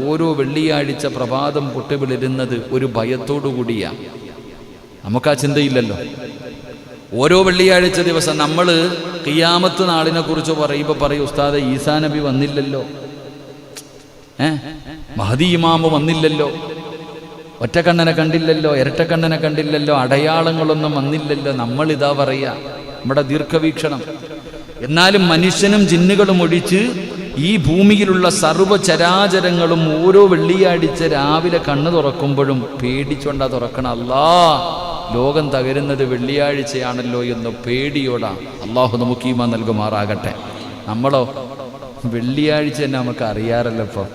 ഓരോ വെള്ളിയാഴ്ച പ്രഭാതം പൊട്ടിവിളിരുന്നത് ഒരു ഭയത്തോടു കൂടിയാണ്. നമുക്ക് ആ ചിന്തയില്ലല്ലോ. ഓരോ വെള്ളിയാഴ്ച ദിവസം നമ്മൾ ഖിയാമത്ത് നാളിനെ കുറിച്ച് പറയുമ്പോൾ പറയും, ഉസ്താദെ ഈസാ നബി വന്നില്ലല്ലോ, മഹദി ഇമാമ് വന്നില്ലല്ലോ, ഒറ്റക്കണ്ണനെ കണ്ടില്ലല്ലോ, ഇരട്ടക്കണ്ണനെ കണ്ടില്ലല്ലോ, അടയാളങ്ങളൊന്നും വന്നില്ലല്ലോ. നമ്മളിതാ പറയുക, നമ്മുടെ ദീർഘവീക്ഷണം. എന്നാലും മനുഷ്യനും ജിന്നുകളും ഒഴിച്ച് ഈ ഭൂമിയിലുള്ള സർവ്വചരാചരങ്ങളും ഓരോ വെള്ളിയാഴ്ച രാവിലെ കണ്ണു തുറക്കുമ്പോഴും പേടിച്ചോണ്ടാ തുറക്കണം. അല്ലാ, ലോകം തകരുന്നത് വെള്ളിയാഴ്ചയാണല്ലോ എന്ന് പേടിയോടാ. അള്ളാഹു നമുക്ക് ഈമാൻ നൽകുമാറാകട്ടെ. നമ്മളോ വെള്ളിയാഴ്ച തന്നെ നമുക്ക് അറിയാറല്ലോ. ഇപ്പോൾ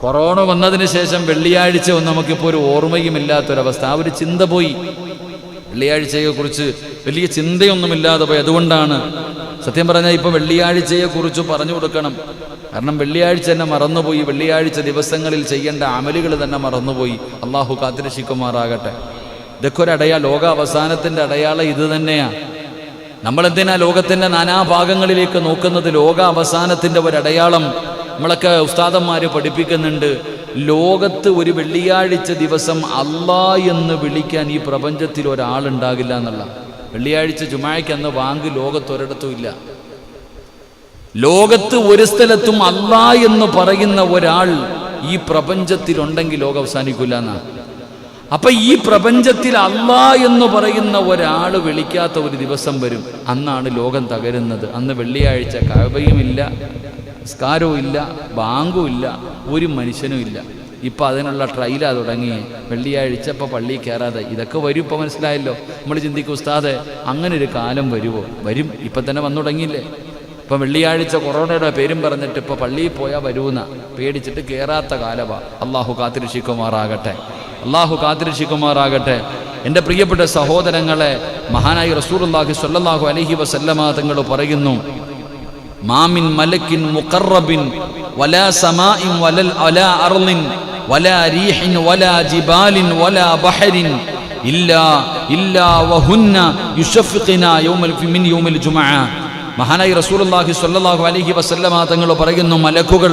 കൊറോണ വന്നതിന് ശേഷം വെള്ളിയാഴ്ച ഒന്നും നമുക്കിപ്പോൾ ഒരു ഓർമ്മയുമില്ലാത്തൊരവസ്ഥ. ആ ഒരു ചിന്ത പോയി. വെള്ളിയാഴ്ചയെക്കുറിച്ച് വലിയ ചിന്തയൊന്നുമില്ലാതെ പോയി. അതുകൊണ്ടാണ് സത്യം പറഞ്ഞാൽ ഇപ്പോൾ വെള്ളിയാഴ്ചയെക്കുറിച്ച് പറഞ്ഞു കൊടുക്കണം. കാരണം വെള്ളിയാഴ്ച തന്നെ മറന്നുപോയി. വെള്ളിയാഴ്ച ദിവസങ്ങളിൽ ചെയ്യേണ്ട അമലുകൾ തന്നെ മറന്നുപോയി. അള്ളാഹു കാത്തിരക്ഷിക്കുമാറാകട്ടെ. ഇതൊക്കെ ഒരു ലോക അവസാനത്തിൻ്റെ അടയാളം ഇത് തന്നെയാണ്. നമ്മളെന്തിനാ ലോകത്തിൻ്റെ നാനാഭാഗങ്ങളിലേക്ക് നോക്കുന്നത്? ലോക അവസാനത്തിൻ്റെ ഒരടയാളം നമ്മളൊക്കെ ഉസ്താദന്മാർ പഠിപ്പിക്കുന്നുണ്ട്. ലോകത്ത് ഒരു വെള്ളിയാഴ്ച ദിവസം അല്ലാ എന്ന് വിളിക്കാൻ ഈ പ്രപഞ്ചത്തിൽ ഒരാളുണ്ടാകില്ല എന്നുള്ള. വെള്ളിയാഴ്ച ജുമായ്ക്ക് അന്ന് വാങ്ക് ലോകത്തൊരിടത്തും ഇല്ല. ലോകത്ത് ഒരു സ്ഥലത്തും അല്ലാ എന്ന് പറയുന്ന ഒരാൾ ഈ പ്രപഞ്ചത്തിലുണ്ടെങ്കിൽ ലോകം അവസാനിക്കില്ല എന്നാണ്. അപ്പൊ ഈ പ്രപഞ്ചത്തിൽ അല്ലാ എന്ന് പറയുന്ന ഒരാൾ വിളിക്കാത്ത ഒരു ദിവസം വരും. അന്നാണ് ലോകം തകരുന്നത്. അന്ന് വെള്ളിയാഴ്ച കഅബയുമില്ല, നിസ്കാരവും ഇല്ല, ബാങ്കും ഇല്ല, ഒരു മനുഷ്യനും ഇല്ല. ഇപ്പം അതിനുള്ള ട്രയലാ തുടങ്ങി. വെള്ളിയാഴ്ച ഇപ്പോൾ പള്ളിയിൽ കയറാതെ ഇതൊക്കെ വരും. ഇപ്പോൾ മനസ്സിലായല്ലോ. നമ്മൾ ചിന്തിക്കും, ഉസ്താദെ അങ്ങനെ ഒരു കാലം വരുമോ? വരും. ഇപ്പം തന്നെ വന്നു തുടങ്ങിയില്ലേ. ഇപ്പം വെള്ളിയാഴ്ച കൊറോണയുടെ പേരും പറഞ്ഞിട്ട് ഇപ്പോൾ പള്ളിയിൽ പോയാൽ വരുമെന്ന പേടിച്ചിട്ട് കയറാത്ത കാലമാണ്. അള്ളാഹു കാത്തിരക്ഷിക്കുമാറാകട്ടെ. അള്ളാഹു കാത്തിരക്ഷിക്കുമാറാകട്ടെ. എൻ്റെ പ്രിയപ്പെട്ട സഹോദരങ്ങളെ, മഹാനായി റസൂലുള്ളാഹി സ്വല്ലല്ലാഹു അലൈഹി വസല്ലമ തങ്ങൾ പറയുന്നു, മാമിൻ മലക്കിൻ മുഖറബിൻ വലാ സമാഇൻ വലാ അർളിൻ വലാ റീഹിൻ വലാ ജിബാലിൻ വലാ ബഹരിൻ ഇല്ലാ വഹുന്ന യുശഫിഖിനാ മിൻ യൗമിൽ ജുമുഅ. മഹാനായി റസൂലുള്ളാഹി സ്വല്ലല്ലാഹു അലൈഹി വസല്ലമ തങ്ങൾ പറയുന്നു, മലക്കുകൾ,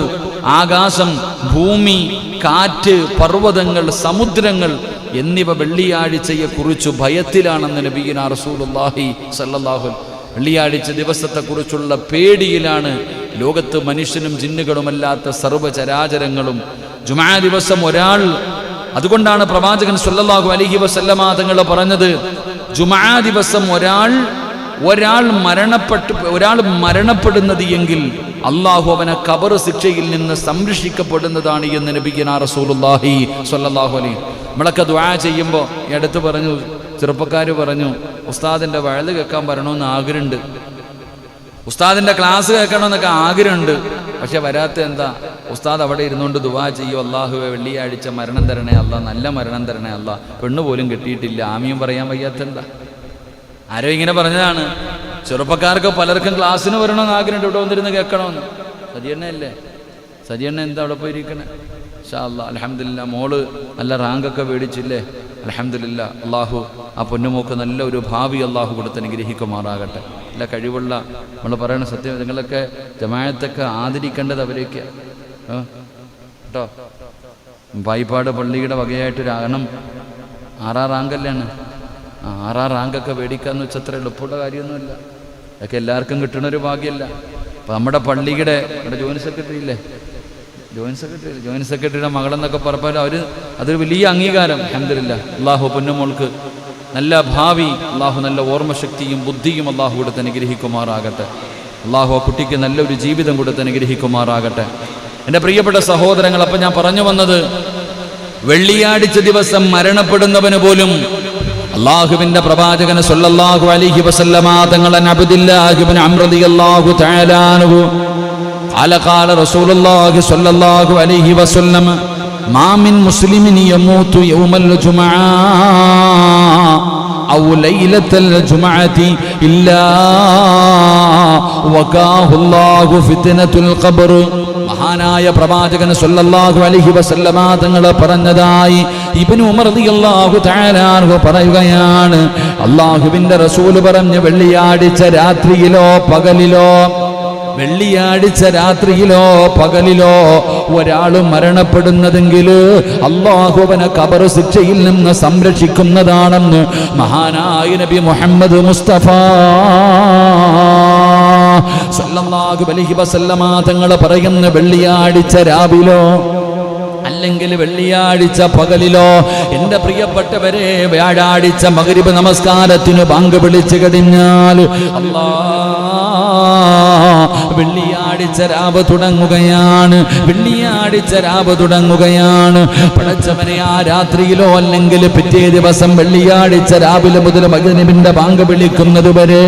ആകാശം, ഭൂമി, കാറ്റ്, പർവ്വതങ്ങൾ, സമുദ്രങ്ങൾ എന്നിവ വെള്ളിയാഴ്ചയെ കുറിച്ച് ഭയത്തിലാണെന്ന് നബിയുനാ റസൂലുള്ളാഹി സ്വല്ലല്ലാഹു. വെള്ളിയാഴ്ച ദിവസത്തെക്കുറിച്ചുള്ള പേടിയിലാണ് ലോകത്ത് മനുഷ്യനും ജിന്നുകളുമല്ലാത്ത സർവ്വചരാചരങ്ങളും. ജുമാ ദിവസം ഒരാൾ, അതുകൊണ്ടാണ് പ്രവാചകൻ സ്വല്ലല്ലാഹു അലൈഹി വസല്ലമ തങ്ങൾ പറഞ്ഞത്, ജുമാ ദിവസം ഒരാൾ മരണപ്പെടുന്നത് എങ്കിൽ അള്ളാഹു അവനെ ഖബർ ശിക്ഷയിൽ നിന്ന് സംരക്ഷിക്കപ്പെടുന്നതാണ് എന്ന് നബിയുനാ റസൂലുള്ളാഹി സ്വല്ലല്ലാഹു അലൈഹി. നമ്മളൊക്കെ ദുആ ചെയ്യുമ്പോൾ ഈ അടുത്ത് പറഞ്ഞു, ചെറുപ്പക്കാർ പറഞ്ഞു, ഉസ്താദിൻ്റെ വഅദ് കേൾക്കാൻ വരണമെന്ന് ആഗ്രഹമുണ്ട്, ഉസ്താദിൻ്റെ ക്ലാസ് കേൾക്കണമെന്നൊക്കെ ആഗ്രഹമുണ്ട്. പക്ഷെ വരാത്ത എന്താ? ഉസ്താദ് അവിടെ ഇരുന്നുകൊണ്ട് ദുആ ചെയ്യും, അള്ളാഹുവേ വെള്ളിയാഴ്ച മരണം തരണേ അല്ലാ, നല്ല മരണം തരണേ അല്ലാ, പെണ്ണ് പോലും കിട്ടിയിട്ടില്ല, ആമിയും പറയാൻ വയ്യാത്തെന്താ? ആരോ ഇങ്ങനെ പറഞ്ഞതാണ്. ചെറുപ്പക്കാർക്ക് പലർക്കും ക്ലാസ്സിന് വരണമെന്ന് ആഗ്രഹമുണ്ട്, ഇവിടെ വന്നിരുന്ന് കേൾക്കണമെന്ന്. സജിയണ്ണയല്ലേ? സജിയണ്ണ എന്താ അവിടെ പോയിരിക്കണേ? ഇൻഷാ അല്ലാഹ് അൽഹംദുലില്ലാ. മോള് നല്ല റാങ്കൊക്കെ മേടിച്ചില്ലേ? അൽഹംദുലില്ലാ. അള്ളാഹു ആ പൊന്നുമോക്ക് നല്ല ഒരു ഭാവി അള്ളാഹു കൊടുത്ത് അനുഗ്രഹിക്കുമാറാകട്ടെ. നല്ല കഴിവുള്ള, നമ്മൾ പറയണ സത്യം, നിങ്ങളൊക്കെ ജമാഅത്തൊക്കെ ആദരിക്കേണ്ടത് അവരൊക്കെ കേട്ടോ. പായിപ്പാട് പള്ളിയുടെ വകയായിട്ടൊരു കാരണം 6 റാങ്കല്ലാണ്. 6 റാങ്കൊക്കെ മേടിക്കാന്ന് വെച്ചാൽ അത്ര എളുപ്പമുള്ള കാര്യമൊന്നുമില്ല. അതൊക്കെ എല്ലാവർക്കും കിട്ടണൊരു ഭാഗ്യമല്ല. അപ്പം നമ്മുടെ പള്ളിയുടെ ജോയിൻറ്റ് സെക്രട്ടറി ഇല്ലേ, ജോയിൻറ്റ് സെക്രട്ടറിയുടെ മകളെന്നൊക്കെ പറഞ്ഞാൽ അതൊരു വലിയ അംഗീകാരം. അൽഹംദുലില്ലാ. അള്ളാഹു പൊന്നുമോൾക്ക് നല്ല ഭാവി, അള്ളാഹു നല്ല ഓർമ്മശക്തിയും ബുദ്ധിയും അള്ളാഹു കൊടുത്ത് അനുഗ്രഹിക്കുമാറാകട്ടെ. അള്ളാഹു ആ കുട്ടിക്ക് നല്ലൊരു ജീവിതം കൊടുത്ത് അനുഗ്രഹിക്കുമാറാകട്ടെ. എൻ്റെ പ്രിയപ്പെട്ട സഹോദരങ്ങൾ, അപ്പം ഞാൻ പറഞ്ഞു വന്നത്, വെള്ളിയാഴ്ച ദിവസം മരണപ്പെടുന്നവന് പോലും അള്ളാഹുവിന്റെ പ്രവാചകൻ സ്വല്ലല്ലാഹു അലൈഹി വസല്ലമ തങ്ങൾ അബ്ദുല്ലാഹി ഇബ്നു അംർ റളിയല്ലാഹു തആല അൻഹു ഖാല റസൂലുള്ളാഹി സ്വല്ലല്ലാഹു അലൈഹി വസല്ലം മാ മിൻ മുസ്ലിമിൻ യമൂതു യൗമൽ ജുമുഅ ഔ ലൈലത്തൽ ജുമുഅതി ഇല്ലാ വഖാഹു അല്ലാഹു ഫിത്നത്തുൽ ഖബർ. മഹാനായ പ്രവാചകൻ സ്വല്ലല്ലാഹു അലൈഹി വസല്ലമ തങ്ങൾ പറഞ്ഞതായി ഇബ്നു ഉമർ റളിയല്ലാഹു തആല അൻഹു പറയുകയാണ്, അല്ലാഹുവിന്റെ റസൂൽ പറഞ്ഞു, വെള്ളിയാഴ്ച രാത്രിയിലോ പകലിലോ വെള്ളിയാഴ്ച രാത്രിയിലോ പകലിലോ ഒരാൾ മരണപ്പെടുന്നതെങ്കിൽ അല്ലാഹു അവനെ ഖബർ ശിക്ഷയിൽ നിന്ന് സംരക്ഷിക്കുന്നതാണെന്ന് മഹാനായ നബി മുഹമ്മദ് മുസ്തഫ സല്ലല്ലാഹു അലൈഹി വസല്ലമ തങ്ങൾ പറയുന്ന വെള്ളിയാഴ്ച രാവിലോ അല്ലെങ്കിൽ വെള്ളിയാഴ്ച പകലിലോ എൻ്റെ പ്രിയപ്പെട്ടവരെ വ്യാഴാഴ്ച മഗ്രിബ് നമസ്കാരത്തിന് ബാങ്ക് വിളിച്ചു കഴിഞ്ഞാൽ വെള്ളിയാഴ്ച രാവ് തുടങ്ങുകയാണ്, വെള്ളിയാഴ്ച രാവ് തുടങ്ങുകയാണ്. പടച്ചവനെ ആ രാത്രിയിലോ അല്ലെങ്കിൽ പിറ്റേ ദിവസം വെള്ളിയാഴ്ച രാവിലെ മുതൽ മഗ്രിബിന്റെ ബാങ്ക് വിളിക്കുന്നത് വരെ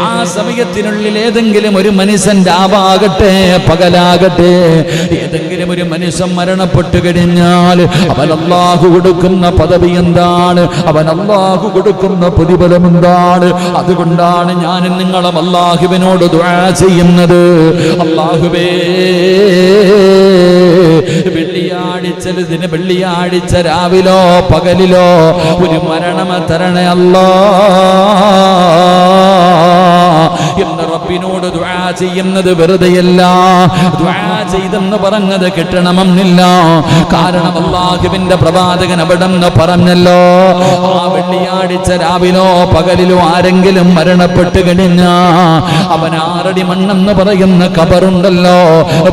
ആ സമയത്തിനുള്ളിൽ ഏതെങ്കിലും ഒരു മനുഷ്യൻ രാവാകട്ടെ പകലാകട്ടെ ഏതെങ്കിലും ഒരു മനുഷ്യൻ മരണപ്പെട്ടു കഴിഞ്ഞാൽ അവൻ അല്ലാഹു കൊടുക്കുന്ന പദവി എന്താണ്, അവൻ അല്ലാഹു കൊടുക്കുന്ന പ്രതിഫലം എന്താണ്? അതുകൊണ്ടാണ് ഞാൻ നിങ്ങളും അല്ലാഹുവിനോട് ദുആ ചെയ്യുന്നത്. അല്ലാഹുവേ, വെള്ളിയാഴ്ച രാവിലോ പകലിലോ ഒരു മരണം തരണേ അല്ലാ എന്ന് റബ്ബിനോട് ദുആ ചെയ്യുന്നത് വെറുതെയല്ല. ദുആ ചെയ്തെന്ന് പറഞ്ഞത് കിട്ടണമെന്നില്ല. കാരണം അല്ലാഹുവിന്റെ പ്രവാചകൻ അവിടെന്ന് പറഞ്ഞല്ലോ, ആ വെള്ളിയാഴ്ച രാവിലോ പകലിലോ ആരെങ്കിലും മരണപ്പെട്ട് കഴിഞ്ഞാ അവൻ 6 അടി മണ്ണെന്ന് പറയുന്ന ഖബറുണ്ടല്ലോ,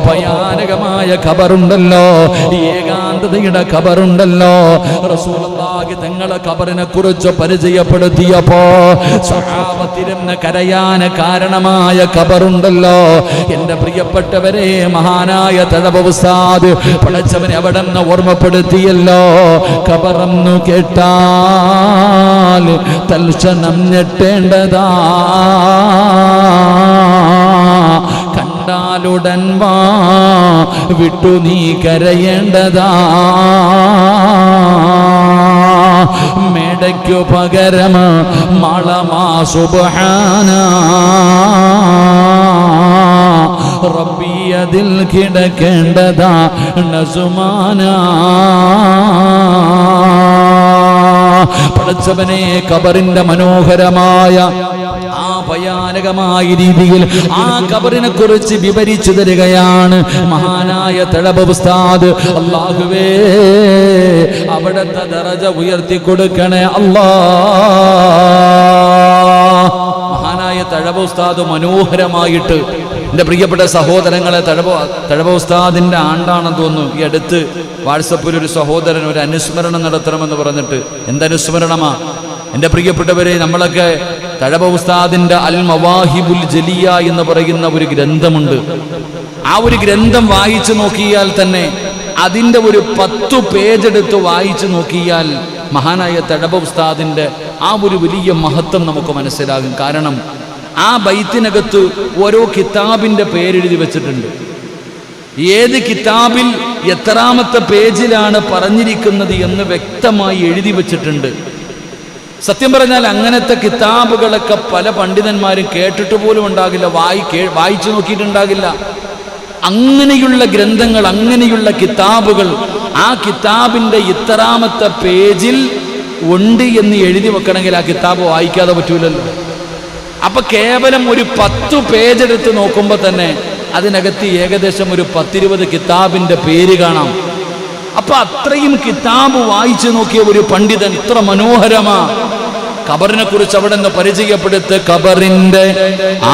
ഭയാനകമായ ഖബറുണ്ടല്ലോ, ഏകാന്തതയുടെ ഖബറുണ്ടല്ലോ. റസൂലുള്ളാഹി തങ്ങളെ ഖബറിനെ കുറിച്ച് പരിചയപ്പെടുത്തിയപ്പോ സ്വഹാബത്തിരുന്ന് കരയാൻ കാരണമായ ഖബറുണ്ടല്ലോ. എന്റെ പ്രിയപ്പെട്ടവരെ, മഹാനായ തഴവ ഉസ്താദ് പടച്ചവനെ അവിടെ നിന്ന് ഓർമ്മപ്പെടുത്തിയല്ലോ. ഖബറെന്നു കേട്ടാൽ തൽക്ഷണം ഞെട്ടേണ്ടതാ, കണ്ടാലുടൻ വാ വിട്ടു നീ കരയേണ്ടതാ. മേടയ്ക്കു പകരം മളമാ സുബ്ഹാന റബ്ബി അതിൽ കിടക്കേണ്ടതാ നസുമാന. പടച്ചവനെ, ഖബറിന്റെ മനോഹരമായ ആ ഭയാനകമായ രീതിയിൽ ആ ഖബറിനെ കുറിച്ച് വിവരിച്ചു തരികയാണ് മഹാനായ തഴബ ഉസ്താദ്. അല്ലാഹുവേ, അവിടുത്തെ ദറജ ഉയർത്തി കൊടുക്കണേ അല്ലാ. മഹാനായ തഴബ ഉസ്താദ് മനോഹരമായിട്ട്, എൻ്റെ പ്രിയപ്പെട്ട സഹോദരങ്ങളെ, തഴബ ഉസ്താദിന്റെ ആണ്ടാണെന്ന് തോന്നുന്നു. ഈ അടുത്ത് വാട്സപ്പിൽ ഒരു സഹോദരൻ ഒരു അനുസ്മരണം നടത്തണമെന്ന് പറഞ്ഞിട്ട്, എന്തനുസ്മരണമാ എൻ്റെ പ്രിയപ്പെട്ടവരെ? നമ്മളൊക്കെ തഴബ ഉസ്താദിന്റെ അൽ മവാഹിബുൽ ജലിയ എന്ന് പറയുന്ന ഒരു ഗ്രന്ഥമുണ്ട്. ആ ഒരു ഗ്രന്ഥം വായിച്ചു നോക്കിയാൽ തന്നെ അതിൻ്റെ ഒരു 10 പേജ് എടുത്ത് വായിച്ചു നോക്കിയാൽ മഹാനായ തഴബ ഉസ്താദിന്റെ ആ ഒരു വലിയ മഹത്വം നമുക്ക് മനസ്സിലാകും. കാരണം ആ ബൈത്തിനകത്ത് ഓരോ കിതാബിന്റെ പേരെഴുതി വെച്ചിട്ടുണ്ട്. ഏത് കിതാബിൽ എത്രാമത്തെ പേജിലാണ് പറഞ്ഞിരിക്കുന്നത് എന്ന് വ്യക്തമായി എഴുതി വെച്ചിട്ടുണ്ട്. സത്യം പറഞ്ഞാൽ അങ്ങനത്തെ കിതാബുകളൊക്കെ പല പണ്ഡിതന്മാരും കേട്ടിട്ട് പോലും ഉണ്ടാകില്ല, വായിച്ചു നോക്കിയിട്ടുണ്ടാകില്ല. അങ്ങനെയുള്ള ഗ്രന്ഥങ്ങൾ, അങ്ങനെയുള്ള കിതാബുകൾ ആ കിതാബിന്റെ ഇത്രാമത്തെ പേജിൽ ഉണ്ട് എന്ന് എഴുതി വെക്കണമെങ്കിൽ ആ കിതാബ് വായിക്കാതെ പറ്റൂലല്ലോ. അപ്പൊ കേവലം ഒരു 10 പേജ് എടുത്ത് നോക്കുമ്പോൾ തന്നെ അതിനകത്ത് ഏകദേശം ഒരു 10-20 കിതാബിന്റെ പേര് കാണാം. അപ്പൊ അത്രയും കിതാബ് വായിച്ചു നോക്കിയ ഒരു പണ്ഡിതൻ ഇത്ര മനോഹരമാ ഖബറിനെ കുറിച്ച് അവിടെ നിന്ന് പരിചയപ്പെടുത്ത്. ഖബറിന്റെ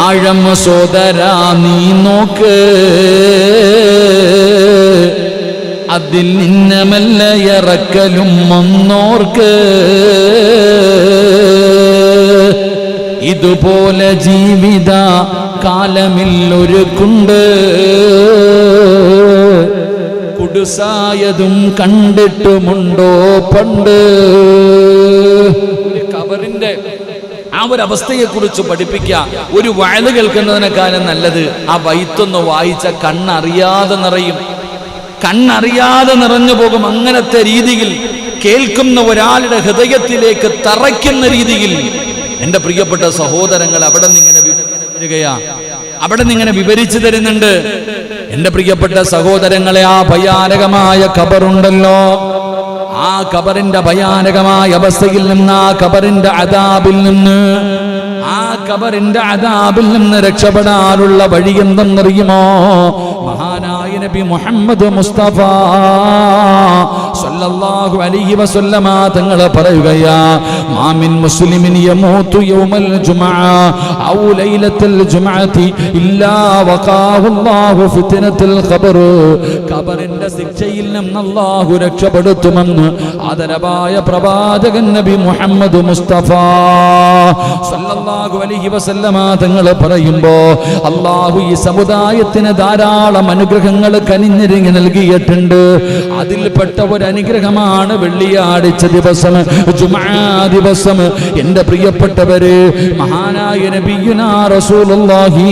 ആഴം സോദരാ നീ നോക്ക്, അതിൽ നിന്നമല്ല ഇറക്കലും ഒന്നോർക്ക്. ഇതുപോലെ ജീവിത കാലമിൽ ഒരു കുണ്ട്, കുടുസായതും കണ്ടിട്ടുമുണ്ടോ പണ്ട്. ഒരു ഖബറിന്റെ ആ ഒരു അവസ്ഥയെ കുറിച്ച് പഠിപ്പിക്കുക. ഒരു വയല് കേൾക്കുന്നതിനേക്കാളും നല്ലത് ആ ബൈത്തൊന്ന് വായിച്ച കണ്ണറിയാതെ നിറയും, കണ്ണറിയാതെ നിറഞ്ഞു പോകും. അങ്ങനത്തെ രീതിയിൽ കേൾക്കുന്ന ഒരാളുടെ ഹൃദയത്തിലേക്ക് തറയ്ക്കുന്ന രീതിയിൽ എൻ്റെ പ്രിയപ്പെട്ട സഹോദരങ്ങൾ അവിടെ നിന്നിങ്ങനെ അവിടെ നിന്നിങ്ങനെ വിവരിച്ചു തരുന്നുണ്ട്. എൻ്റെ പ്രിയപ്പെട്ട സഹോദരങ്ങളെ, ആ ഭയാനകമായ ഖബറുണ്ടല്ലോ, ആ ഖബറിന്റെ ഭയാനകമായ അവസ്ഥയിൽ നിന്ന്, ആ ഖബറിന്റെ അദാബിൽ നിന്ന് ആ ഖബറിന്റെ അദാബിൽ നിന്ന് രക്ഷപ്പെടാനുള്ള വഴി എന്തെന്നറിയുമോ? മഹാനായ നബി മുഹമ്മദ് മുസ്തഫ സല്ലല്ലാഹു അലൈഹി വസല്ലമ തങ്ങൾ പറയുകയാ, മാമിൻ മുസ്ലിമിൻ യമൂതു യൗമൽ ജുമുഅ ഔ ലൈലത്തുൽ ജുമുഅതി ഇല്ലാ വഖാഹുല്ലാഹു ഫിത്നത്തുൽ ഖബർ. ഖബറിന്റെ ശിക്ഷയിൽ നിന്ന് അല്ലാഹു രക്ഷപ്പെടുത്തുമെന്ന് ആദരവായ പ്രവാചകൻ നബി മുഹമ്മദ് മുസ്തഫ സല്ലല്ലാഹു അലൈഹി വസല്ലമ തങ്ങൾ പറയുമ്പോ, അല്ലാഹു ഈ സമുദായത്തിന് ധാരാളം അനുഗ്രഹങ്ങൾ കനിഞ്ഞിറങ്ങി നൽകിയിട്ടുണ്ട്. അതിൽപ്പെട്ട ഒരു അനുഗ്രഹമാണ് വെള്ളിയാഴ്ച ദിവസം, ജുമുഅ ദിവസം. എന്റെ പ്രിയപ്പെട്ടവര്, മഹാനായ നബിയുനാ റസൂലുള്ളാഹി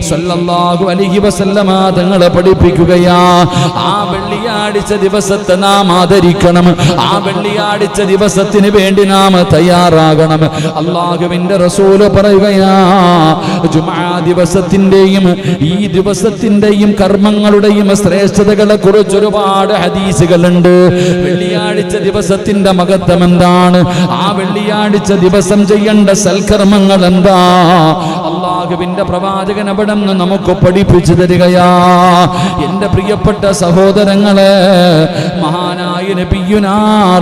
സ്വല്ലല്ലാഹു അലൈഹി വസല്ലമ തങ്ങൾ പഠിപ്പിക്കുകയാ, ആ വെള്ളിയാഴ്ച ദിവസത്തെ നാം ആദരിക്കണം. ആ വെള്ളിയാഴ്ച ദിവസത്തിന് വേണ്ടി നാം തയ്യാറാകണം. അല്ലാഹുവിന്റെ റസൂൽ പറയുകയാ, ജുമുഅ ദിവസത്തിന്റെയും ഈ ദിവസത്തിന്റെയും കർമ്മങ്ങളുടെയും ശ്രേഷ്ഠതകളെ കുറിച്ച് ഒരുപാട് ഹദീസുകളുണ്ട്. വെള്ളിയാഴ്ച ദിവസത്തിന്റെ മഹത്വം എന്താണ്? ആ വെള്ളിയാഴ്ച ദിവസം ചെയ്യേണ്ട സൽക്കർമ്മങ്ങൾ എന്താ? അല്ലാഹുവിന്റെ പ്രവാചകൻ അവിടെ നിന്ന് നമുക്ക് പഠിപ്പിച്ചു തരികയാ. എന്റെ പ്രിയപ്പെട്ട സഹോദരങ്ങളെ, മഹാനായ നബിയുനാ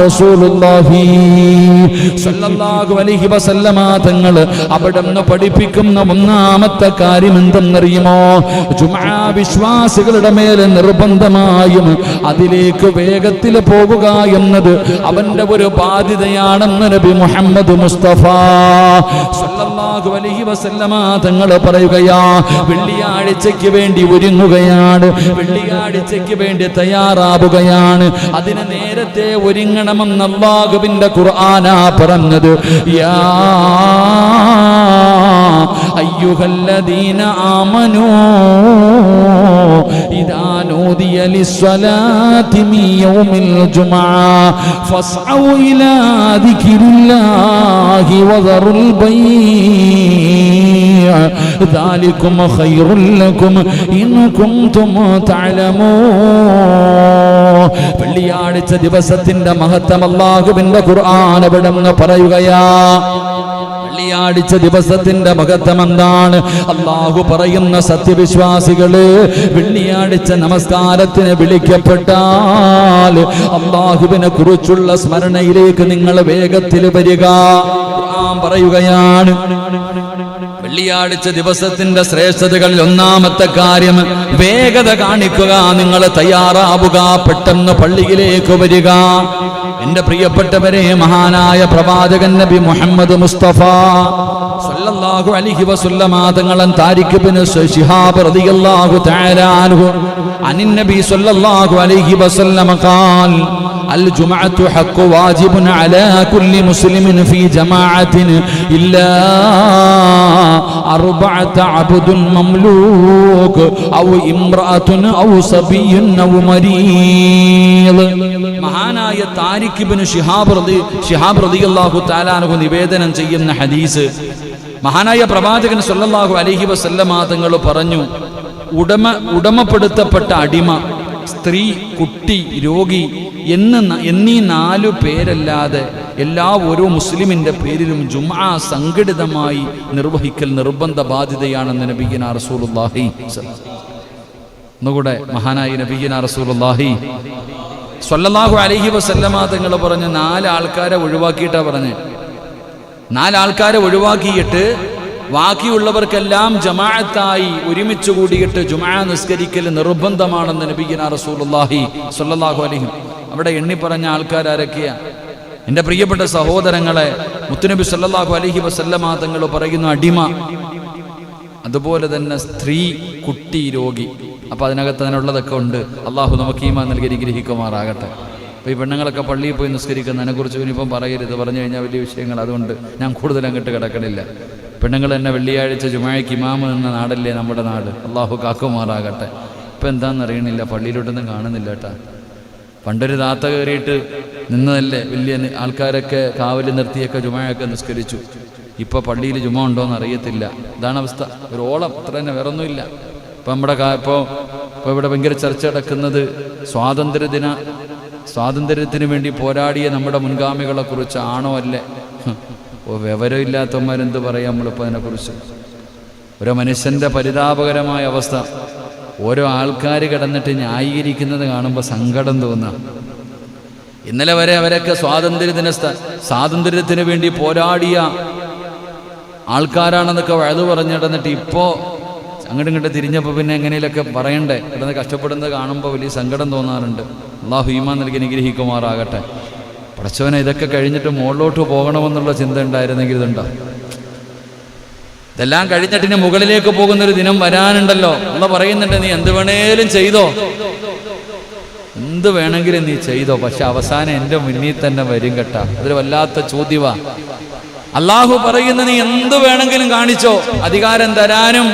റസൂലുള്ളാഹി സ്വല്ലല്ലാഹു അലൈഹി വസല്ലമ തങ്ങൾ അവിടെ നിന്ന് പഠിപ്പിക്കുന്ന ഒന്നാമത്തെ കാര്യം എന്തെന്നറിയുമോ? ജുമുഅ വിശ്വാസികളുടെ മേൽ നിർബന്ധമായും അതിലേക്ക് വേഗത്തിൽ പോകുക എന്നത് അവന്റെ ഒരു ബാധ്യതയാണെന്ന് നബി മുഹമ്മദ് മുസ്തഫ സല്ലല്ലാഹു അലൈഹി വസല്ലമ തങ്ങൾ പറയുകയാ. വെള്ളിയാഴ്ചയ്ക്ക് വേണ്ടി ഒരുങ്ങുകയാണ്, വെള്ളിയാഴ്ചയ്ക്ക് വേണ്ടി തയ്യാറാവുകയാണ്. അതിന് നേരത്തെ ഒരുങ്ങണമെന്ന് അല്ലാഹുവിന്റെ ഖുർആനാ പറഞ്ഞത്. യാ അയ്യുഹല്ലദീന ആമനൂ ഇദാ നൂദിയ ലിസ്സലാത്തി മിൻ യൗമിൽ ജുമുഅ ഫസ്ഔ ഇലാ ദിക്രില്ലാഹി വദറുൽ ബൈഅ ദാലികും ഖൈറുൽ ലക്കും ഇൻ കുൻതും തഅലമൂൻ. വെള്ളിയാഴ്ച ദിവസത്തിന്റെ മഹത്വം അല്ലാഹുവിന്റെ ഖുർആൻ അവിടെ പറയുകയാ. വെള്ളിയാഴ്ച ദിവസത്തിന്റെ മഹത്വം എന്താണ്? അല്ലാഹു പറയുന്ന, സത്യവിശ്വാസികള് വെള്ളിയാഴ്ച നമസ്കാരത്തിന് വിളിക്കപ്പെട്ടാൽ അല്ലാഹുവിനെ കുറിച്ചുള്ള സ്മരണയിലേക്ക് നിങ്ങൾ വേഗത്തിൽ വരിക. ഖുർആൻ പറയുകയാണ്, വെള്ളിയാഴ്ച ദിവസത്തിന്റെ ശ്രേഷ്ഠതകളിൽ ഒന്നാമത്തെ കാര്യം വേഗത കാണിക്കുക. നിങ്ങൾ തയ്യാറാവുക, പെട്ടെന്ന് പള്ളിയിലേക്ക് വരിക. എന്റെ പ്രിയപ്പെട്ടവരെ, മഹാനായ പ്രവാചകൻ നബി മുഹമ്മദ് മുസ്തഫ സല്ലല്ലാഹു അലൈഹി വസല്ലമ തങ്ങളൻ താരിഖ് ഇബ്നു ശിഹാബ് റളിയല്ലാഹു തആല അൻഹു അനിൻ നബി സല്ലല്ലാഹു അലൈഹി വസല്ലമ ഖാൽ അൽ ജുമുഅത്തു ഹഖ്ഖു വാജിബുൻ അലാ കുല്ലി മുസ്ലിമിൻ ഫീ ജമാഅത്തിൻ ഇല്ലാ അർബഅത അബ്ദുൻ മംലൂക് ഔ ഇംറഅത്തുൻ ഔ സബിയ്യുൻ ഔ മരീദ്. മഹാനായ താരിഖ് ഇബ്നു ശിഹാബ് റളിയല്ലാഹു തആല അൻഹു നിവേദനം ചെയ്യുന്ന ഹദീസ്, മഹാനായ പ്രവാചകൻ സല്ലല്ലാഹു അലൈഹി വസല്ലമ തങ്ങൾ പറഞ്ഞു, ഉടമപ്പെടുത്തപ്പെട്ട അടിമ, സ്ത്രീ, കുട്ടി, രോഗി എന്നീ 4 പേരല്ലാതെ ഓരോ മുസ്ലിമിന്റെ പേരിലും ജുമുഅ സംഘടിതമായി നിർവഹിക്കൽ നിർബന്ധ ബാധ്യതയാണെന്ന് നബിയുനാ റസൂലുള്ളാഹി. ഒന്നുകൂടെ മഹാനായ നബിയുനാ റസൂലുള്ളാഹി സ്വല്ലല്ലാഹു അലൈഹി വസല്ലമ തങ്ങൾ പറഞ്ഞ 4 ആൾക്കാരെ ഒഴിവാക്കിയിട്ടാ പറഞ്ഞ്. 4 ആൾക്കാരെ ഒഴിവാക്കിയിട്ട് ബാക്കിയുള്ളവർക്കെല്ലാം ജമാഅത്തായി ഒരുമിച്ച് കൂടിയിട്ട് ജുമുഅ നിസ്കരിക്കൽ നിർബന്ധമാണെന്ന് നബിയുനാ റസൂലുള്ളാഹി സ്വല്ലല്ലാഹു അലൈഹി. അവിടെ എണ്ണി പറഞ്ഞ ആൾക്കാരൊക്കെയാ? എൻ്റെ പ്രിയപ്പെട്ട സഹോദരങ്ങളെ, മുത്തുനബി സല്ലല്ലാഹു അലൈഹി വസല്ലമ തങ്ങൾ പറയുന്നു, അടിമ, അതുപോലെ തന്നെ സ്ത്രീ, കുട്ടി, രോഗി. അപ്പോൾ അതിനകത്ത് അതിനുള്ളതൊക്കെ ഉണ്ട്. അള്ളാഹു നമുക്ക് ഈമാൻ നൽകി അനുഗ്രഹിക്കുമാറാകട്ടെ. അപ്പോൾ ഈ പെണ്ണുങ്ങളൊക്കെ പള്ളിയിൽ പോയി നിസ്കരിക്കുന്നതിനെക്കുറിച്ച് ഇനിയിപ്പം പറയരുത്, പറഞ്ഞു കഴിഞ്ഞാൽ വലിയ വിഷയങ്ങൾ. അതുകൊണ്ട് ഞാൻ കൂടുതൽ അങ്ങോട്ട് കിടക്കണില്ല. പെണ്ണുങ്ങൾ തന്നെ വെള്ളിയാഴ്ച ജുമുഅയ്ക്ക് ഇമാമ് നിന്ന നാടല്ലേ നമ്മുടെ നാട്. അള്ളാഹു കാക്കുമാറാകട്ടെ. ഇപ്പം എന്താണെന്ന് അറിയണില്ല, പള്ളിയിലോട്ടൊന്നും കാണുന്നില്ല കേട്ടാ. പണ്ടൊരു താത്ത കയറിയിട്ട് നിന്നതല്ലേ, വലിയ ആൾക്കാരൊക്കെ കാവൽ നിർത്തിയൊക്കെ ജുമുഅയൊക്കെ നിസ്കരിച്ചു. ഇപ്പോൾ പള്ളിയിൽ ജുമുഅ ഉണ്ടോയെന്ന് അറിയത്തില്ല. ഇതാണ് അവസ്ഥ. ഒരു ഓളം, അത്ര തന്നെ, വേറൊന്നുമില്ല. ഇപ്പം നമ്മുടെ ഇപ്പോൾ ഇവിടെ ഭയങ്കര ചർച്ച നടക്കുന്നത് സ്വാതന്ത്ര്യത്തിന് വേണ്ടി പോരാടിയ നമ്മുടെ മുൻഗാമികളെ കുറിച്ച് ആണോ അല്ലേ? വിവരമില്ലാത്തവന്മാരെന്ത് പറയാം നമ്മളിപ്പോൾ അതിനെക്കുറിച്ച്. ഓരോ മനുഷ്യൻ്റെ പരിതാപകരമായ അവസ്ഥ. ഓരോ ആൾക്കാർ കിടന്നിട്ട് ന്യായീകരിക്കുന്നത് കാണുമ്പോൾ സങ്കടം തോന്നുക. ഇന്നലെ വരെ അവരൊക്കെ സ്വാതന്ത്ര്യത്തിന് വേണ്ടി പോരാടിയ ആൾക്കാരാണെന്നൊക്കെ വഴുതു പറഞ്ഞിടന്നിട്ട് ഇപ്പോൾ അങ്ങോട്ടും ഇങ്ങോട്ട് തിരിഞ്ഞപ്പോൾ പിന്നെ എങ്ങനെയൊക്കെ പറയണ്ടേ, കിടന്ന് കഷ്ടപ്പെടുന്നത് കാണുമ്പോൾ വലിയ സങ്കടം തോന്നാറുണ്ട്. അള്ളാഹു ഈമാൻ നൽകി അനുഗ്രഹിക്കുമാറാകട്ടെ. പടച്ചവനെ ഇതൊക്കെ കഴിഞ്ഞിട്ട് മുകളിലോട്ട് പോകണമെന്നുള്ള ചിന്ത ഉണ്ടായിരുന്നെങ്കിൽ ഇതുണ്ടോ? ഇതെല്ലാം കഴിഞ്ഞിട്ട് ഇനി മുകളിലേക്ക് പോകുന്നൊരു ദിനം വരാനുണ്ടല്ലോ. അള്ളാഹ് പറയുന്നുണ്ട്, നീ എന്ത് വേണേലും ചെയ്തോ, എന്ത് വേണമെങ്കിലും നീ ചെയ്തോ, പക്ഷെ അവസാനം എൻ്റെ മുന്നിൽ തന്നെ വരും കേട്ടാ. അതൊരു വല്ലാത്ത ചോദ്യവാ. അള്ളാഹു പറയുന്ന നീ എന്ത് വേണമെങ്കിലും കാണിച്ചോ, അധികാരം തരാനും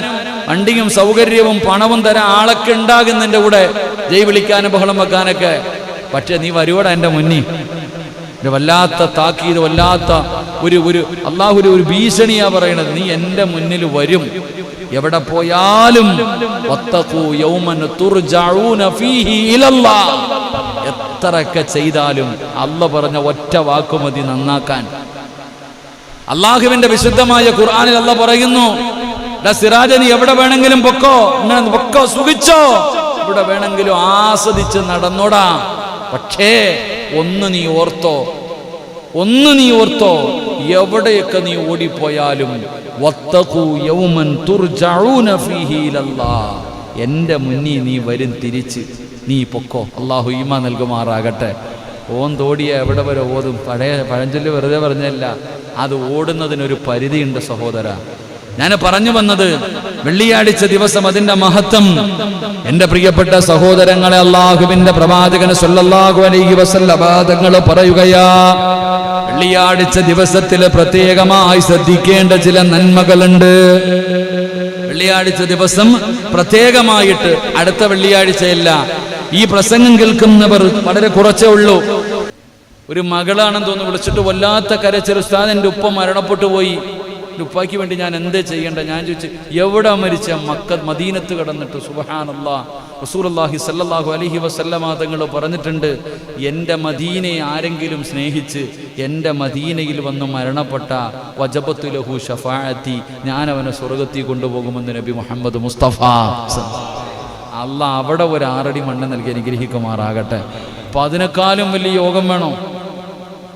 വണ്ടിയും സൗകര്യവും പണവും തരാൻ ആളൊക്കെ ഉണ്ടാകും നിന്റെ കൂടെ, ജയ് വിളിക്കാനും ബഹളം വെക്കാനൊക്കെ, പക്ഷെ നീ വരുവോടാ എൻ്റെ മുന്നിൽ. ഒരു വല്ലാത്ത താക്കീത്, വല്ലാത്ത ഒരു അള്ളാഹു ഒരു ഭീഷണിയാ പറയണത്. നീ എൻ്റെ മുന്നിൽ വരും, എവിടെ പോയാലും. എത്രയൊക്കെ ചെയ്താലും അള്ളാഹ് പറഞ്ഞ ഒറ്റ വാക്കുമതി നന്നാക്കാൻ. അള്ളാഹുവിന്റെ വിശുദ്ധമായ ഖുർആനിൽ അള്ളാഹ് പറയുന്നു, സിറാജ നീ എവിടെ വേണമെങ്കിലും പൊക്കോ, പൊക്കോ, സുഖിച്ചോ, എവിടെ വേണമെങ്കിലും ആസ്വദിച്ച് നടന്നോടാ. പക്ഷേ ഒന്ന് നീ ഓർത്തോ, എവിടെയൊക്കെ നീ ഓടിപ്പോയാലും എന്റെ മുന്നിൽ നീ വരും, തിരിച്ച് നീ പൊക്കോ. അള്ളാഹു ഈമാൻ നൽകുമാറാകട്ടെ. ഓൻ തോടിയ എവിടെ വരെ ഓതും. പഴഞ്ചൊല്ല് വെറുതെ പറഞ്ഞല്ല, അത് ഓടുന്നതിനൊരു പരിധിയുണ്ട് സഹോദര. ഞാൻ പറഞ്ഞു വന്നത് വെള്ളിയാഴ്ച ദിവസം അതിന്റെ മഹത്വം എന്റെ പ്രിയപ്പെട്ട സഹോദരങ്ങളെ, അള്ളാഹുവിന്റെ പ്രവാചകൻ സല്ലല്ലാഹു അലൈഹി വസല്ലം തങ്ങൾ പറയുകയാ, വെള്ളിയാഴ്ച ദിവസത്തിൽ പ്രത്യേകമായി ശ്രദ്ധിക്കേണ്ട ചില നന്മകളുണ്ട്. വെള്ളിയാഴ്ച ദിവസം പ്രത്യേകമായിട്ട്, അടുത്ത വെള്ളിയാഴ്ചയല്ല, ഈ പ്രസംഗം കേൾക്കുന്നവർ വളരെ കുറച്ചേ ഉള്ളൂ. ഒരു മകളാണെന്ന് തോന്നുന്നു വിളിച്ചിട്ട് വല്ലാത്ത കരച്ചിൽ, ഉസ്താദ് എൻ്റെ ഉപ്പ മരണപ്പെട്ടു പോയി, എൻ്റെ ഉപ്പാക്ക് വേണ്ടി ഞാൻ എന്തേ ചെയ്യേണ്ട? ഞാൻ ചോദിച്ചു, എവിടെ മരിച്ച? മദീനത്ത് കിടന്നിട്ട്. സുബ്ഹാനല്ലാഹ്, റസൂലുള്ളാഹി സ്വല്ലല്ലാഹു അലൈഹി വസല്ലമ തങ്ങൾ പറഞ്ഞിട്ടുണ്ട്, എൻ്റെ മദീനയെ ആരെങ്കിലും സ്നേഹിച്ച് എൻ്റെ മദീനയിൽ വന്ന് മരണപ്പെട്ട വജബത്തു ലഹു ശഫാഅത്തി, ഞാൻ അവനെ സ്വർഗ്ഗത്തിൽ കൊണ്ടുപോകുമെന്ന് നബി മുഹമ്മദ് മുസ്തഫ. അള്ളാഹ് അവിടെ ഒരു 6 അടി മണ്ണ് നൽകി അനുഗ്രഹിക്കുമാറാകട്ടെ. അപ്പം അതിനേക്കാളും വലിയ യോഗം വേണോ?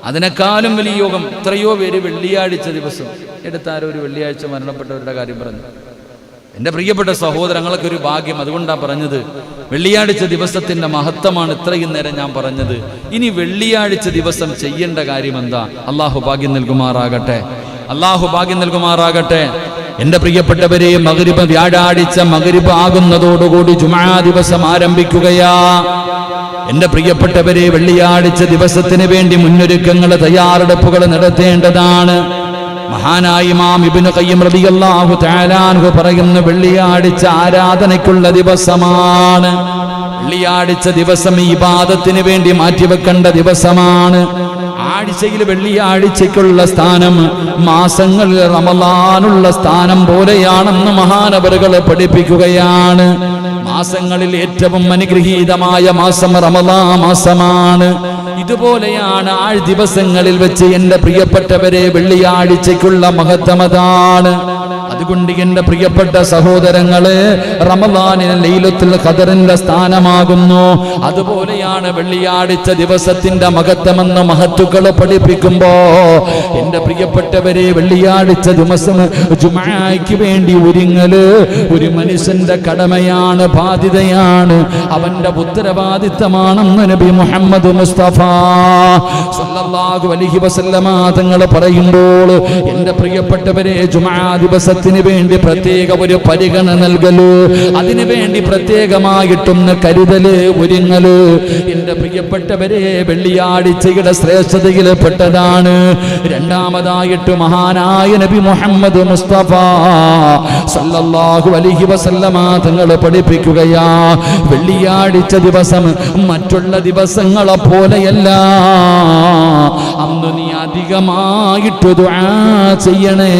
അതിനേക്കാളും വലിയ യോഗം. എത്രയോ പേര് വെള്ളിയാഴ്ച ദിവസം, എടുത്താരോ ഒരു വെള്ളിയാഴ്ച മരണപ്പെട്ടവരുടെ കാര്യം പറഞ്ഞു. എൻ്റെ പ്രിയപ്പെട്ട സഹോദരങ്ങളൊക്കെ ഒരു ഭാഗ്യം. അതുകൊണ്ടാണ് പറഞ്ഞത്, വെള്ളിയാഴ്ച ദിവസത്തിൻ്റെ മഹത്വമാണ് ഇത്രയും നേരം ഞാൻ പറഞ്ഞത്. ഇനി വെള്ളിയാഴ്ച ദിവസം ചെയ്യേണ്ട കാര്യം എന്താ? അള്ളാഹു ഭാഗ്യം നൽകുമാറാകട്ടെ, അള്ളാഹു ഭാഗ്യം നൽകുമാറാകട്ടെ. എൻ്റെ പ്രിയപ്പെട്ടവരെ, മഗ്രിബ്, വ്യാഴാഴ്ച മഗ്രിബ് ആകുന്നതോടുകൂടി ജുമാ ദിവസം ആരംഭിക്കുകയാ. എൻ്റെ പ്രിയപ്പെട്ടവരെ, വെള്ളിയാഴ്ച ദിവസത്തിന് വേണ്ടി മുന്നൊരുക്കങ്ങൾ, തയ്യാറെടുപ്പുകൾ നടത്തേണ്ടതാണ്. മഹാനായ ഇമാം ഇബ്നു ഖയ്യിം റളിയല്ലാഹു തആല അൻഹു പറയുന്നു, വെള്ളിയാഴ്ച ആരാധനയ്ക്കുള്ള ദിവസമാണ്. വെള്ളിയാഴ്ച ദിവസം ഇബാദത്തിന് വേണ്ടി മാറ്റിവെക്കേണ്ട ദിവസമാണ്. ആഴ്ചയിൽ വെള്ളിയാഴ്ചയ്ക്കുള്ള സ്ഥാനം മാസങ്ങളിൽ റമളാനുള്ള സ്ഥാനം പോലെയാണെന്ന് മഹാനവറുകൾ പഠിപ്പിക്കുകയാണ്. മാസങ്ങളിൽ ഏറ്റവും അനുഗ്രഹീതമായ മാസം റമളാൻ മാസമാണ്. ഇതുപോലെയാണ് ദിവസങ്ങളിൽ വെച്ച് എൻ്റെ പ്രിയപ്പെട്ടവരെ വെള്ളിയാഴ്ചയ്ക്കുള്ള മഹത്വമതാണ്. അതുകൊണ്ട് എൻ്റെ പ്രിയപ്പെട്ട സഹോദരങ്ങളെ, റമളാനിന് ലൈലത്തുൽ ഖദറിന്റെ സ്ഥാനമാകുന്നു. അതുപോലെയാണ് വെള്ളിയാഴ്ച ദിവസത്തിന്റെ മഹത്വമെന്ന് മഹത്തുക്കൾ പഠിപ്പിക്കുമ്പോ, എൻ്റെ പ്രിയപ്പെട്ടവരെ, വെള്ളിയാഴ്ച ദിവസം ജുമുഅയ്ക്ക് വേണ്ടി ഒരുങ്ങല് ഒരു മനുഷ്യന്റെ കടമയാണ്, ബാധ്യതയാണ്, അവന്റെ ഉത്തരവാദിത്തമാണെന്ന് നബി മുഹമ്മദ് മുസ്തഫ സല്ലല്ലാഹു അലൈഹി വസല്ലമ തങ്ങൾ പറയുമ്പോൾ, എൻ്റെ പ്രിയപ്പെട്ടവരെ, ജുമുഅ ദിവസത്തിന് വേണ്ടി പ്രത്യേക ഒരു പരിഗണന നൽകല്, അതിനു വേണ്ടി പ്രത്യേകമായിട്ടൊന്ന് കരുതല്, ഒരുങ്ങല്, എൻ്റെ പ്രിയപ്പെട്ടവരെ, വെള്ളിയാഴ്ചയുടെ ശ്രേഷ്ഠതയിൽ പെട്ടതാണ്. രണ്ടാമതായിട്ട് മഹാനായ നബി മുഹമ്മദ് മുസ്തഫ സല്ലല്ലാഹു അലൈഹി വസല്ലമ തങ്ങൾ പഠിപ്പിക്കുകയാ, വെള്ളിയാഴ്ച ദിവസം മറ്റുള്ള ദിവസങ്ങളെ പോലെയല്ല, അന്ന് നീ അധികമായിട്ട് ദുആ ചെയ്യണേ.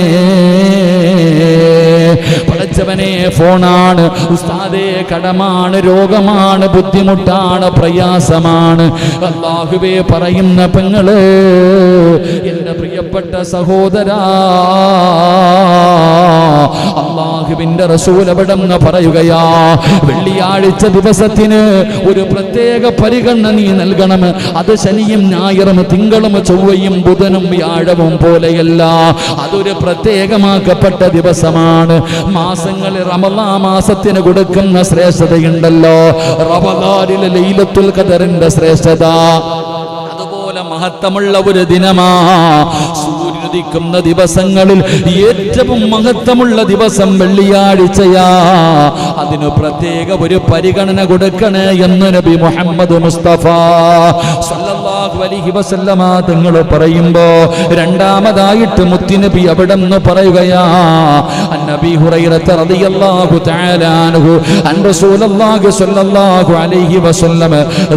പഠിച്ചവനെ ഫോണാണ് ഉസ്താദേ, കടമാണ്, രോഗമാണ്, ബുദ്ധിമുട്ടാണ്, പ്രയാസമാണ്. അല്ലാഹുവേ പറയുന്ന പെങ്ങള്, എന്റെ പ്രിയപ്പെട്ട സഹോദരാ, അല്ലാഹുവിന്റെ റസൂൽ അവിടെന്ന് പറയുകയാ, വെള്ളിയാഴ്ച ദിവസത്തിന് ഒരു പ്രത്യേക പരിഗണന നീ നൽകണം. അത് ശനിയും ഞായറും തിങ്കളും ചൊവ്വയും ബുധനും വ്യാഴവും പോലെയല്ല. അതൊരു പ്രത്യേകമാക്കപ്പെട്ട ദിവസമാണ്. മാസങ്ങളിൽ റമളാൻ മാസത്തിന് കൊടുക്കുന്ന ശ്രേഷ്ഠതയുണ്ടല്ലോ, റമളാനിലെ ലൈലത്തുൽ ഖദറിന്റെ ശ്രേഷ്ഠത അതുപോലെ മഹത്വമുള്ള ഒരു ദിനമാ. സൂര്യനുദിക്കുന്ന ദിവസങ്ങളിൽ ഏറ്റവും മഹത്വമുള്ള ദിവസം വെള്ളിയാഴ്ചയാ. അതിന് പ്രത്യേക ഒരു പരിഗണന കൊടുക്കണേ എന്ന് നബി മുഹമ്മദ് മുസ്തഫ സല്ലല്ലാഹു അലൈഹി വസല്ലമ തങ്ങൾ പറയുമ്പോ, രണ്ടാമതായിട്ട് മുത്തുനബി അവിടെ നിന്ന് പറയുകയാ, നബി ഹുറൈറ റളിയല്ലാഹു തആല അൻഹു അൻ റസൂലുള്ളാഹി സ്വല്ലല്ലാഹു അലൈഹി വസല്ലം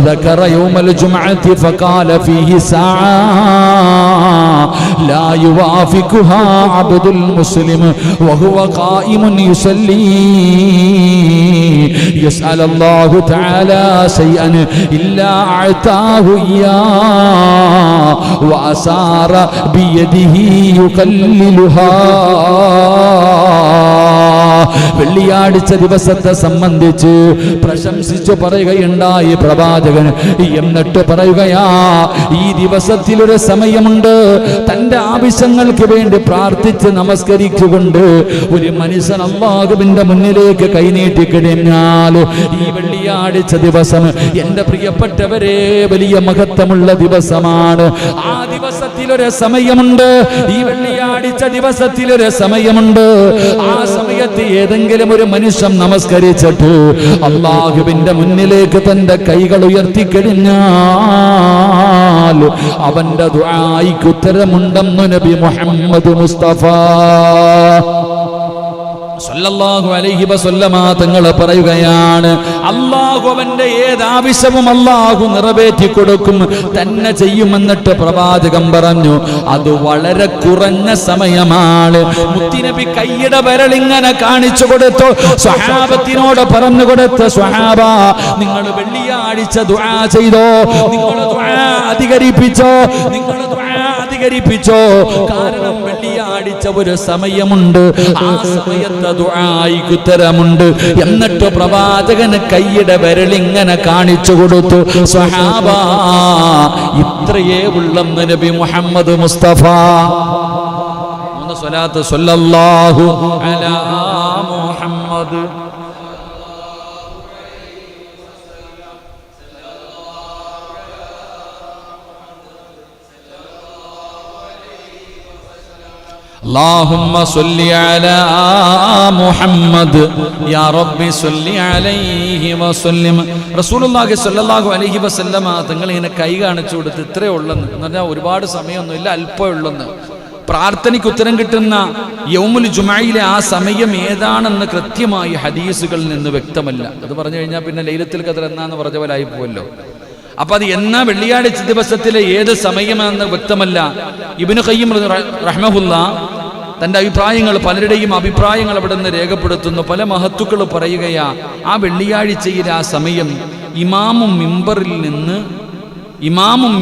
ذكر يوم الجمعة فقال فيه ساعة لا يوافقها عبد المسلم وهو قائم يصلي يسأل الله تعالى شيئا إلا أعطاه إياه وأسار بيده يقللها. വെള്ളിയാഴ്ച ദിവസത്തെ സംബന്ധിച്ച് പ്രശംസിച്ചു പറയുകയുണ്ടായി പ്രവാചകൻ. എന്നിട്ട് പറയുകയാ, ഈ ദിവസത്തിലൊരു സമയമുണ്ട്, തന്റെ ആവശ്യങ്ങൾക്ക് വേണ്ടി പ്രാർത്ഥിച്ച് നമസ്കരിച്ചുകൊണ്ട് ഒരു മനുഷ്യൻ അല്ലാഹുവിന്റെ മുന്നിലേക്ക് കൈനീട്ടി കഴിഞ്ഞാൽ ഈ വെള്ളിയാഴ്ച ദിവസം എന്റെ പ്രിയപ്പെട്ടവരെ വലിയ മഹത്വമുള്ള ദിവസമാണ്. ആ ദിവസത്തിലൊരു സമയമുണ്ട്, ഈ വെള്ളിയാഴ്ച ദിവസത്തിലൊരു സമയമുണ്ട്. ആ സമയത്ത് ഏതെങ്കിലും ഒരു മനുഷ്യൻ നമസ്കരിച്ചിട്ട് അല്ലാഹുവിന്റെ മുന്നിലേക്ക് തന്റെ കൈകൾ ഉയർത്തിക്കഴിഞ്ഞാൽ അവന്റെ ദുആയ്ക്ക് ഉത്തരമുണ്ടെന്ന് നബി മുഹമ്മദ് മുസ്തഫ സല്ലല്ലാഹു അലൈഹി വസല്ലമ തങ്ങൾ പറയുകയാണ്, അല്ലാഹു അവന്റെ ഏതാവശ്യവും അല്ലാഹു നിറവേറ്റി കൊടുക്കും, തന്നെ ചെയ്യുമെന്നിട്ട് പ്രവാചകൻ പറഞ്ഞു. അത് വളരെ കുറഞ്ഞ സമയമാണ്. മുത്തുനബി കൈയുടെ വിരലിങ്ങനെ കാണിച്ചു കൊടുത്തു, സ്വഹാബത്തിനോട് പറഞ്ഞു കൊടുത്ത, സ്വഹാബ നിങ്ങൾ വെള്ളിയാഴ്ച ദുആ ചെയ്തോ, നിങ്ങൾ ദുആ അധികരിപ്പിച്ചോ, നിങ്ങൾ ദുആ അധികരിപ്പിച്ചോ. കാരണം വെള്ളിയാഴ്ച ഒരു സമയമുണ്ട്, ആ സമയത്ത് ദുആയ്ക്ക് ഉത്തരമുണ്ട്. എന്നിട്ട് പ്രവാചകന് കൈയുടെ വിരലിങ്ങനെ കാണിച്ചു കൊടുത്തു. സ്വഹാബ ഇത്രയേ ഉള്ളെന്ന് നബി മുഹമ്മദ് മുസ്തഫ സ്വലാത്ത് സല്ലല്ലാഹു അലാ മുഹമ്മദ്. اللهم صل على محمد يا رب صل عليه وسلم. റസൂലുള്ളാഹി സ്വല്ലല്ലാഹു അലൈഹി വസല്ലമ തങ്ങൾ ഇങ്ങനെ കൈ കാണിച്ചു കൊടുത്ത് ഇത്രയേ ഉള്ളെന്ന്. എന്ന് പറഞ്ഞാൽ ഒരുപാട് സമയമൊന്നുമില്ല, അല്പമേ ഉള്ളെന്ന്. പ്രാർത്ഥനയ്ക്ക് ഉത്തരം കിട്ടുന്ന യൗമുൽ ജുമഅയിലെ ആ സമയം ഏതാണെന്ന് കൃത്യമായി ഹദീസുകളിൽ നിന്ന് വ്യക്തമല്ല. അത് പറഞ്ഞു കഴിഞ്ഞാൽ പിന്നെ ലൈലത്തുൽ ഖദർ എന്നാന്ന് പറഞ്ഞ പോലെ ആയി പോവല്ലോ. അപ്പൊ അത് എന്നാ വെള്ളിയാഴ്ച ദിവസത്തിലെ ഏത് സമയമെന്ന് വ്യക്തമല്ല. ഇബ്നു ഖയ്യിം റഹ്മഹുല്ലാഹ് തന്റെ അഭിപ്രായങ്ങൾ, പലരുടെയും അഭിപ്രായങ്ങൾ അവിടെ നിന്ന് രേഖപ്പെടുത്തുന്നു. പല മഹത്തുക്കൾ പറയുകയാ, ആ വെള്ളിയാഴ്ചയിലെ ആ സമയം ഇമാമും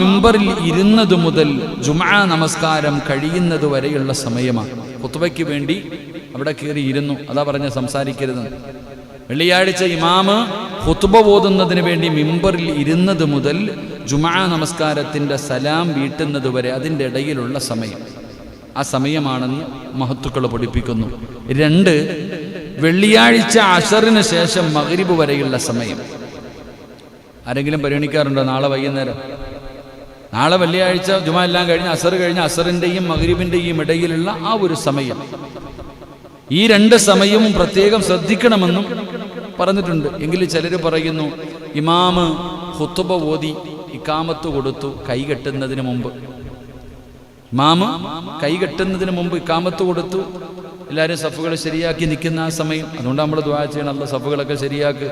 മിമ്പറിൽ ഇരുന്നത് മുതൽ ജുമുഅ നമസ്കാരം കഴിയുന്നത് വരെയുള്ള സമയമാണ്. ഖുത്ബയ്ക്ക് വേണ്ടി അവിടെ കയറി ഇരുന്നു, അതാ പറഞ്ഞ സംസാരിക്കരുത്. വെള്ളിയാഴ്ച ഇമാമ് ഖുത്ബ ഓതുന്നതിന് വേണ്ടി മിമ്പറിൽ ഇരുന്നത് മുതൽ ജുമുഅ നമസ്കാരത്തിന്റെ സലാം വീട്ടുന്നത് വരെ അതിൻ്റെ ഇടയിലുള്ള സമയം, ആ സമയമാണെന്ന് മഹത്തുക്കൾ പഠിപ്പിക്കുന്നു. 2, വെള്ളിയാഴ്ച അശറിന് ശേഷം മഗ്രിബ് വരെയുള്ള സമയം. ആരെങ്കിലും പരിഗണിക്കാറുണ്ടോ? നാളെ വൈകുന്നേരം, നാളെ വെള്ളിയാഴ്ച ജുമുഅ എല്ലാം കഴിഞ്ഞ് അസർ കഴിഞ്ഞ് അസറിൻ്റെയും മഗ്രിബിൻ്റെയും ഇടയിലുള്ള ആ ഒരു സമയം, ഈ 2 സമയവും പ്രത്യേകം ശ്രദ്ധിക്കണമെന്നും പറഞ്ഞിട്ടുണ്ട്. എങ്കിലും ചിലർ പറയുന്നു, ഇമാമ് ഖുത്ബ ഓതി ഇഖാമത്ത് കൊടുത്തു കൈകെട്ടുന്നതിന് മുമ്പ്, ഇമാമ് കൈകെട്ടുന്നതിന് മുമ്പ് ഇഖാമത്ത് കൊടുത്തു, എല്ലാവരും സഫുകൾ ശരിയാക്കി നിൽക്കുന്ന ആ സമയം. അതുകൊണ്ട് നമ്മൾ ദുആ ചെയ്യണം, അല്ലാഹ് സഫുകളൊക്കെ ശരിയാക്ക്,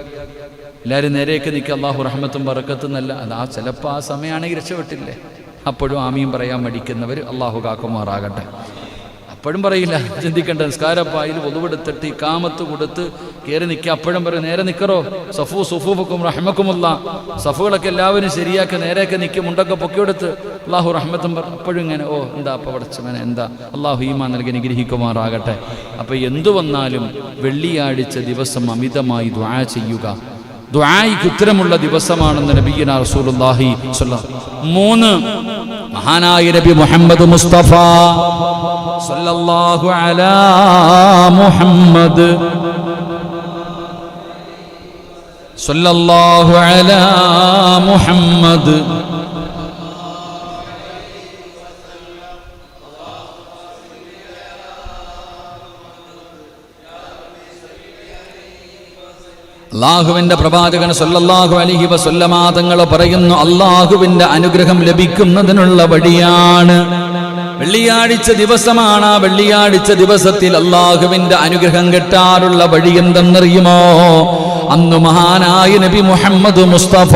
എല്ലാവരും നേരെയൊക്കെ നിൽക്കുക, അല്ലാഹു റഹ്മത്തും ബറക്കത്തും എന്നല്ല. അത് ചിലപ്പോൾ ആ സമയമാണെങ്കിൽ രക്ഷപ്പെട്ടില്ലേ. അപ്പോഴും ആമീൻ പറയാൻ മടിക്കുന്നവർ അല്ലാഹു കാക്കുമാറാകട്ടെ. അപ്പോഴും പറയില്ല, ചിന്തിക്കേണ്ട നിസ്കാരപ്പായിൽ ഒതുവെടുത്തിട്ട് ഇഖാമത്ത് കൊടുത്ത് കയറി നിൽക്കുക. അപ്പോഴും പറയും നേരെ നിൽക്കറോ, സുഫൂഫുക്കും റഹ്മക്കുമുള്ള സഫുകളൊക്കെ എല്ലാവരും ശരിയാക്കി നേരെയൊക്കെ നിൽക്കും, മുണ്ടൊക്കെ പൊക്കിയെടുത്ത് അള്ളാഹു റഹ്മത്തും അപ്പോഴും ഇങ്ങനെ എന്താ അപ്പോൾ പഠിച്ചവനെ എന്താ, അള്ളാഹു ഈമാൻ നൽകി അനുഗ്രഹിക്കുമാറാകട്ടെ. അപ്പോൾ എന്തു വന്നാലും വെള്ളിയാഴ്ച ദിവസം അമിതമായി ദുആ ചെയ്യുക. ദുആയ്ക്ക് ഉത്തരമുള്ള ദിവസമാണെന്ന് നബിയുനാ റസൂലുള്ളാഹി സ്വല്ലല്ലാഹു അലൈഹി വസല്ലം. 3 മഹാനായ നബി മുഹമ്മദ് മുസ്തഫ സല്ലല്ലാഹു അലാ മുഹമ്മദ് സല്ലല്ലാഹു അലാ മുഹമ്മദ് അള്ളാഹുവിന്റെ പ്രവാചകൻ സല്ലല്ലാഹു അലൈഹി വസല്ലമ തങ്ങൾ പറയുന്നു, അള്ളാഹുവിന്റെ അനുഗ്രഹം ലഭിക്കുന്നതിനുള്ള വഴിയാണ് വെള്ളിയാഴ്ച ദിവസമാണ്. ആ വെള്ളിയാഴ്ച ദിവസത്തിൽ അള്ളാഹുവിന്റെ അനുഗ്രഹം കിട്ടാനുള്ള വഴി എന്തെന്നറിയുമോ? അന്ന് മഹാനായ നബി മുഹമ്മദ് മുസ്തഫ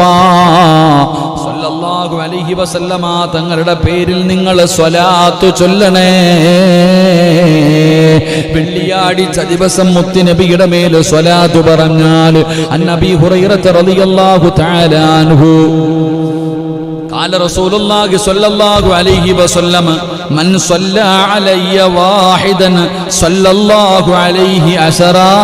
സല്ലല്ലാഹു അലൈഹി വസല്ലമ തങ്ങളുടെ പേരിൽ നിങ്ങൾ സ്വലാത്ത് ചൊല്ലണേ. വെള്ളിയാഴ്ച ദിവസം മുത്തുനബിയുടെ മേൽ സ്വലാത്ത് പറഞ്ഞാൽ അന്നബി ഹുറൈറ റളിയല്ലാഹു തആല അൻഹു قال رسول الله صلى الله عليه وسلم من صلى علي واحدا صلى الله عليه عشرا.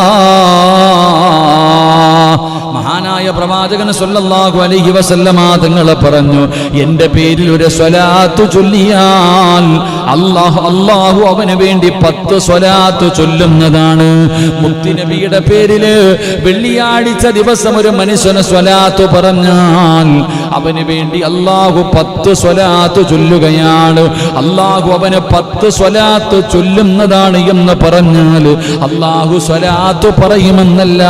മഹാനായ പ്രവാചകൻ സല്ലല്ലാഹു അലൈഹി വസല്ലമ തങ്ങൾ പറഞ്ഞു, എൻ്റെ പേരിൽ ഒരു സ്വലാത്ത് ചൊല്ലിയാൽ അല്ലാഹു അവന് വേണ്ടി 10 സ്വലാത്ത് ചൊല്ലുന്നതാണ്. മുത്തുനബിയുടെ പേരിൽ വെള്ളിയാഴ്ച ദിവസം ഒരു മനുഷ്യന് സ്വലാത്ത് പറഞ്ഞാൽ അവന് വേണ്ടി അല്ലാഹു 10 സ്വലാത്ത് ചൊല്ലുകയാണ്. അല്ലാഹു അവന് 10 സ്വലാത്ത് ചൊല്ലുന്നതാണ് എന്ന് പറഞ്ഞാൽ അല്ലാഹു സ്വലാത്ത് പറയുമെന്നല്ല,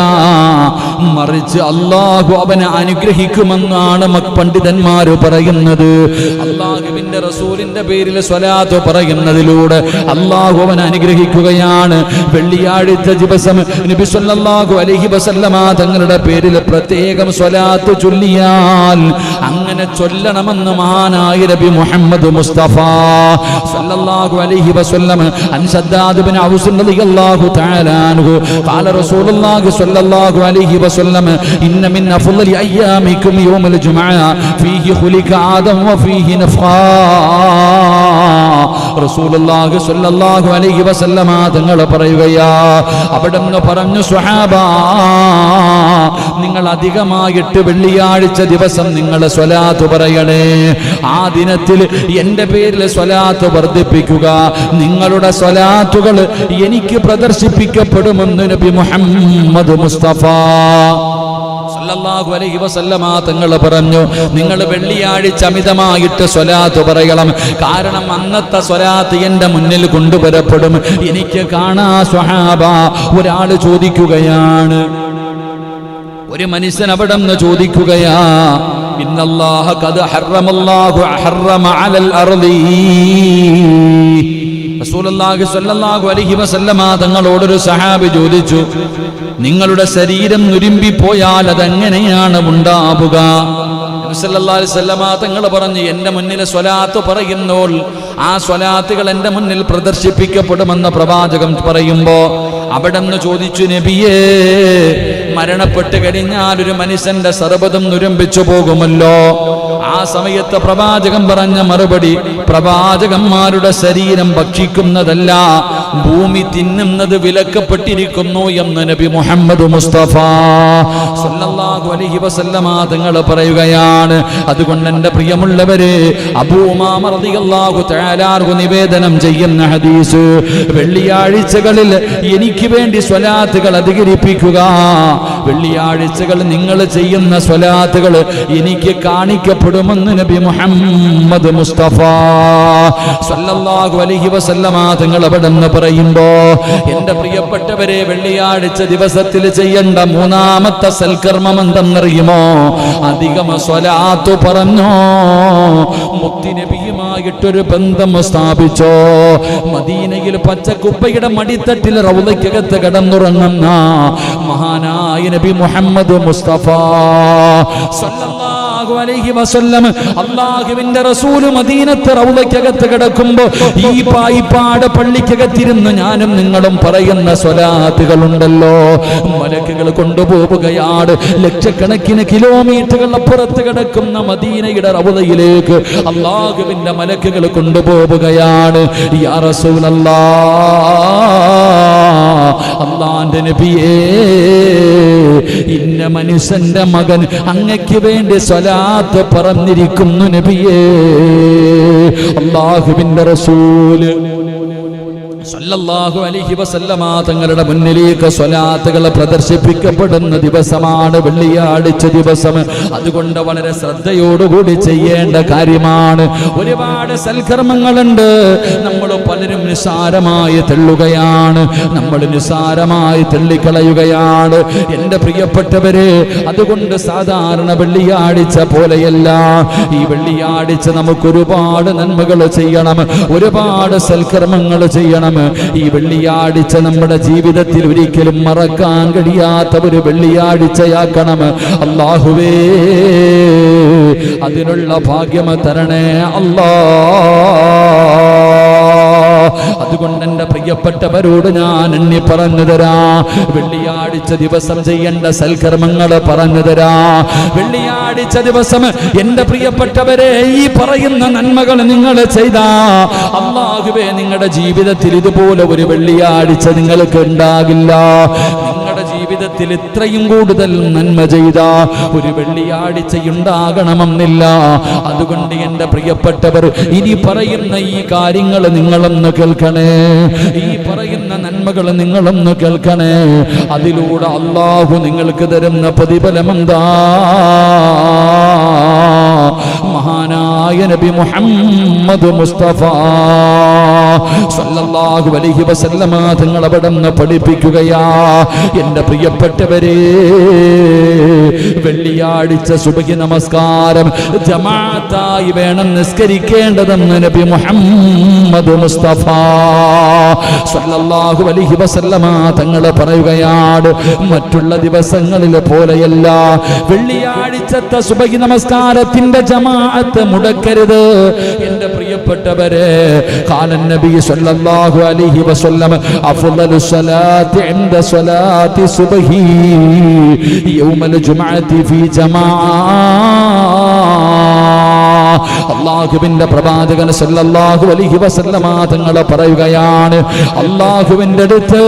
മറിച്ച് അല്ലാഹു അവനെ അനുഗ്രഹിക്കുമെന്നാണ് പണ്ഡിതന്മാർ പറയുന്നത്. അല്ലാഹുവിന്റെ റസൂലിന്റെ പേരിൽ സ്വലാത്ത് പറയുന്നതിലൂടെ അല്ലാഹു അവനെ അനുഗ്രഹിക്കുകയാണ്. വെള്ളിയാഴ്ച ദിവസം നബി സല്ലല്ലാഹു അലൈഹി വസല്ലമ തങ്ങളുടെ പേരിൽ പ്രത്യേകം സ്വലാത്ത് ചൊല്ലിയാൽ അങ്ങനെ ചൊല്ലണമെന്ന് മഹാനായ നബി മുഹമ്മദ് മുസ്തഫ സല്ലല്ലാഹു അലൈഹി വസല്ലം അൻ ശദ്ദാദ് ഇബ്നു ഔസ് റളിയല്ലാഹു തആല അൻഹു ഖാല റസൂലുള്ളാഹി സല്ലല്ലാഹു അലൈഹി വസല്ലം ഇന്ന മിൻ അഫ്ളലി അയ്യാമികും യൗമുൽ ജുമുഅ ഫീഹി ഖുലിക ആദം വഫീഹി നഫ്ഖാ. റസൂലുള്ളാഹി സ്വല്ലല്ലാഹു അലൈഹി വസല്ലമ തങ്ങൾ പറയുകയാ, അവിടുന്ന് പറഞ്ഞു, സ്വഹാബ നിങ്ങൾ അധികമായിട്ട് വെള്ളിയാഴ്ച ദിവസം നിങ്ങൾ സ്വലാത്ത് പറയണേ. ആ ദിനത്തിൽ എൻ്റെ പേരിൽ സ്വലാത്ത് വർദ്ധിപ്പിക്കുക. നിങ്ങളുടെ സ്വലാത്തുകൾ എനിക്ക് പ്രദർശിപ്പിക്കപ്പെടുമെന്ന് നബി മുഹമ്മദ് മുസ്തഫ സല്ലല്ലാഹു അലൈഹി വസല്ലമ തങ്ങൾ പറഞ്ഞു, നിങ്ങൾ വെള്ളിയാഴ്ച അമിതമായിട്ട് സ്വലാത്ത് പറയണം. കാരണം അന്നത്തെ സ്വലാത്ത് എൻ്റെ മുന്നിൽ കൊണ്ടുവരപ്പെടും. എനിക്ക് കാണാ സ്വഹാബ, ഒരാൾ ചോദിക്കുകയാണ്, ഒരു മനുഷ്യൻ അവിടെ നിന്ന് ചോദിക്കുകയാ, ഇന്നല്ലാഹ ഖദ് ഹറമല്ലാഹു ഹറമ അലൽ അർളി. റസൂലുള്ളാഹി സ്വല്ലല്ലാഹു അലൈഹി വസല്ലമ തങ്ങളോടൊരു സഹാബി ചോദിച്ചു, നിങ്ങളുടെ ശരീരം നുരുമ്പിപ്പോയാൽ അതെങ്ങനെയാണ് ഉണ്ടാവുക? നബി സല്ലല്ലാഹു അലൈഹി വസല്ലമ തങ്ങൾ പറഞ്ഞു, എൻ്റെ മുന്നിൽ സ്വലാത്ത് പറയുമ്പോൾ ആ സ്വലാത്തുകൾ എൻ്റെ മുന്നിൽ പ്രദർശിപ്പിക്കപ്പെടുമെന്ന് പ്രവാചകൻ പറയുമ്പോ അവിടെ നിന്ന് ചോദിച്ചു, നബിയേ, മരണപ്പെട്ട് കഴിഞ്ഞാൽ ഒരു മനുഷ്യന്റെ സർവ്വതും നുരമ്പിച്ചു പോകുമല്ലോ. ആ സമയത്ത് പ്രവാചകൻ പറഞ്ഞ മറുപടി, പ്രവാചകന്മാരുടെ ശരീരം ഭക്ഷിക്കുന്നതല്ല, ഭൂമി തിന്നുന്നത് വിലക്കപ്പെട്ടിരിക്കുന്നു എന്ന് നബി മുഹമ്മദ് മുസ്തഫ സല്ലല്ലാഹു അലൈഹി വസല്ലമ തങ്ങൾ പറയുകയാണ്. അതുകൊണ്ട് എൻ്റെ പ്രിയമുള്ളവരെ, അബൂ ഉമാമ റളിയല്ലാഹു തആല അൻഹു നിവേദനം ചെയ്യുന്ന ഹദീസ്, വെള്ളിയാഴ്ചകളിൽ എനിക്ക് വേണ്ടി സ്വലാത്തുകൾ അധികരിപ്പിക്കുക. വെള്ളിയാഴ്ചകൾ നിങ്ങൾ ചെയ്യുന്ന സ്വലാത്തുകൾ എനിക്ക് കാണിക്കപ്പെടുമെന്ന് നബി മുഹമ്മദ് മുസ്തഫ സല്ലല്ലാഹു അലൈഹി വസല്ലമ തങ്ങൾ അവിടെ നിന്ന് പറയുമ്പോ, എൻ്റെ പ്രിയപ്പെട്ടവരെ, വെള്ളിയാഴ്ച ദിവസത്തിൽ ചെയ്യേണ്ട 3ാമത്തെ സൽക്കർമ്മം എന്തെന്നറിയുമോ? അധികം സ്വലാത്ത് പറഞ്ഞോ. മുത്തുനബിയുമായിട്ടൊരു ബന്ധം സ്ഥാപിച്ചോ. മദീനയിൽ പച്ചക്കുപ്പയുടെ മടിത്തട്ടിൽ റൗളയ്ക്കകത്ത് കടന്നുറങ്ങുന്ന മഹാനായ നബി മുഹമ്മദ് മുസ്തഫ സല്ലല്ലാഹു സല്ലല്ലാഹു അലൈഹി വസല്ലം അല്ലാഹുവിന്റെ റസൂൽ മദീനത്തെ റൗളയ്ക്കകത്ത് കിടക്കുമ്പോൾ ഈ പായിപ്പാട് പള്ളിക്കകത്തിരുന്ന് ഞാനും നിങ്ങളും പറയുന്ന സ്വലാത്തുകളുണ്ടല്ലോ, മലക്കുകൾ കൊണ്ടുപോവുകയാണ്. ലക്ഷക്കണക്കിന് കിലോമീറ്ററുകൾ അപ്പുറത്ത് കിടക്കുന്ന മദീനയുടെ റൗളയിലേക്ക് അല്ലാഹുവിന്റെ മലക്കുകൾ കൊണ്ടുപോവുകയാണ്. യാ റസൂലല്ലാഹ്, അല്ലാഹുവിന്റെ നബിയേ, ഇന്ന മനുഷ്യന്റെ മകൻ അങ്ങയ്ക്ക് വേണ്ടി സ്വലാത്ത് പറഞ്ഞിരിക്കുന്നു നബിയേ. അല്ലാഹുവിന്റെ റസൂല് സല്ലല്ലാഹു അലൈഹി വസല്ലമ തങ്ങളുടെ മുന്നിലേക്ക് സ്വലാത്തുകൾ പ്രദർശിപ്പിക്കപ്പെടുന്ന ദിവസമാണ് വെള്ളിയാഴ്ച ദിവസം. അതുകൊണ്ട് വളരെ ശ്രദ്ധയോടുകൂടി ചെയ്യേണ്ട കാര്യമാണ്. ഒരുപാട് സൽക്കർമ്മങ്ങളുണ്ട്, നമ്മൾ പലരും നിസ്സാരമായി തള്ളുകയാണ്, നമ്മൾ നിസ്സാരമായി തള്ളിക്കളയുകയാണ് എൻ്റെ പ്രിയപ്പെട്ടവരെ. അതുകൊണ്ട് സാധാരണ വെള്ളിയാഴ്ച പോലെയല്ല, ഈ വെള്ളിയാഴ്ച നമുക്ക് ഒരുപാട് നന്മകൾ ചെയ്യണം, ഒരുപാട് സൽക്കർമ്മങ്ങൾ ചെയ്യണം. ഈ വെള്ളിയാഴ്ച നമ്മുടെ ജീവിതത്തിൽ ഒരിക്കലും മറക്കാൻ കഴിയാത്ത ഒരു വെള്ളിയാഴ്ചയാക്കണം. അല്ലാഹുവേ, അതിനുള്ള ഭാഗ്യം തരണേ അല്ലാ. അതുകൊണ്ട് എൻ്റെ പ്രിയപ്പെട്ടവരോട് ഞാൻ എണ്ണി പറഞ്ഞു തരാ, വെള്ളിയാഴ്ച ദിവസം ചെയ്യേണ്ട സൽക്കർമ്മങ്ങൾ പറഞ്ഞു തരാ. വെള്ളിയാഴ്ച ദിവസം എൻ്റെ പ്രിയപ്പെട്ടവരെ ഈ പറയുന്ന നന്മകൾ നിങ്ങൾ ചെയ്താ അല്ലാഹുവേ, നിങ്ങളുടെ ജീവിതത്തിൽ ഇതുപോലെ ഒരു വെള്ളിയാഴ്ച നിങ്ങൾക്ക് ഉണ്ടാകില്ല. നിങ്ങളുടെ ജീവിതത്തിൽ ഇത്രയും കൂടുതൽ നന്മ ചെയ്ത ഒരു വെള്ളിയാഴ്ച ഉണ്ടാകണമെന്നില്ല. അതുകൊണ്ട് എൻ്റെ പ്രിയപ്പെട്ടവർ, ഇനി പറയുന്ന ഈ കാര്യങ്ങൾ നിങ്ങളൊന്ന് കേൾക്കണേ, ഈ പറയുന്ന നന്മകൾ നിങ്ങളൊന്ന് കേൾക്കണേ. അതിലൂടെ അല്ലാഹു നിങ്ങൾക്ക് തരുന്ന പ്രതിഫലം എന്താ? മഹാനായ നബി മുഹമ്മദ് മുസ്തഫ സല്ലല്ലാഹു അലൈഹി വസല്ലമ തങ്ങൾ അവിടുന്ന് പഠിപ്പിക്കുകയാ, എൻ്റെ പ്രിയപ്പെട്ടവരെ, വെള്ളിയാഴ്ച സുബഹി നമസ്കാരം ജമാഅത്തായി വേണം നിസ്കരിക്കേണ്ടതെന്ന് നബി മുഹമ്മദ് മുസ്തഫ സല്ലല്ലാഹു അലൈഹി വസല്ലമ തങ്ങൾ പറയുകയാണ്. മറ്റുള്ള ദിവസങ്ങളിലെ പോലെയല്ല, വെള്ളിയാഴ്ചത്തെ സുബഹി നമസ്കാരത്തിന്റെ ജമാഅത്ത് മുടക്കരുത്. എൻ്റെ പ്രിയപ്പെട്ടവരെ, ഖാലൻ നബി സല്ലല്ലാഹു അലൈഹി വസല്ലം അഫ്ളലു സ്വലാത്തി ഇൻദ സ്വലാത്തി സുബ്ഹി യൗമൽ ജുമുഅത്തി ഫീ ജമാഅ. അല്ലാഹുവിന്റെ പ്രവാചകൻ സല്ലല്ലാഹു അലൈഹി വസല്ലമ തങ്ങൾ പറയുകയാണ്, അല്ലാഹുവിന്റെ അടുത്ത്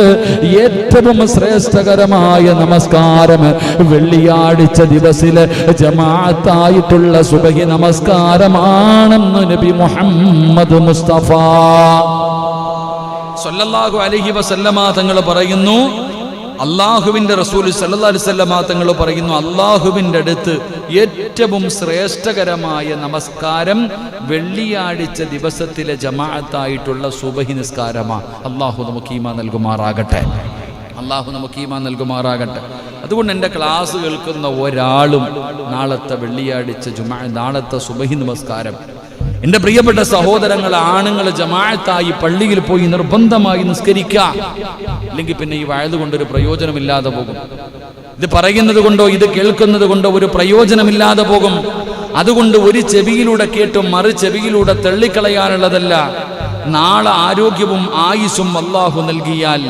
ഏറ്റവും ശ്രേഷ്ഠകരമായ നമസ്കാരം വെള്ളിയാഴ്ച ദിവസത്തിലെ ജമാഅത്തായിട്ടുള്ള സുബഹി നമസ്കാരമാണെന്ന് നബി മുഹമ്മദ് മുസ്തഫ സല്ലല്ലാഹു അലൈഹി വസല്ലമ തങ്ങൾ പറയുന്നു. അല്ലാഹുവിന്റെ റസൂൽ സല്ലല്ലാഹു അലൈഹി വസല്ലമ തങ്ങൾ പറയുന്നു, അല്ലാഹുവിന്റെ അടുത്ത് ഏറ്റവും ശ്രേഷ്ഠകരമായ നമസ്കാരം വെള്ളിയാഴ്ച ദിവസത്തിലെ ജമാഅത്തായിട്ടുള്ള സുബഹി നിസ്കാരമാണ്. അല്ലാഹു നമുക്ക് ഈമാൻ നൽകുമാറാകട്ടെ, അല്ലാഹു നമുക്ക് ഈമാൻ നൽകുമാറാകട്ടെ. അതുകൊണ്ട് എൻ്റെ ക്ലാസ് കേൾക്കുന്ന ഒരാളും നാളത്തെ വെള്ളിയാഴ്ച നാളത്തെ സുബഹി നമസ്കാരം, എൻ്റെ പ്രിയപ്പെട്ട സഹോദരങ്ങൾ, ആണുങ്ങൾ ജമാഅത്തായി പള്ളിയിൽ പോയി നിർബന്ധമായി നിസ്കരിക്കുക. അല്ലെങ്കിൽ പിന്നെ ഈ വയത് കൊണ്ടൊരു പ്രയോജനമില്ലാതെ പോകും. ഇത് പറയുന്നത് കൊണ്ടോ ഇത് കേൾക്കുന്നത് കൊണ്ടോ ഒരു പ്രയോജനമില്ലാതെ പോകും. അതുകൊണ്ട് ഒരു ചെവിയിലൂടെ കേട്ടും മറു ചെവിയിലൂടെ തള്ളിക്കളയാനുള്ളതല്ല. നാളെ ആരോഗ്യവും ആയുസ്സും അല്ലാഹു നൽകിയാൽ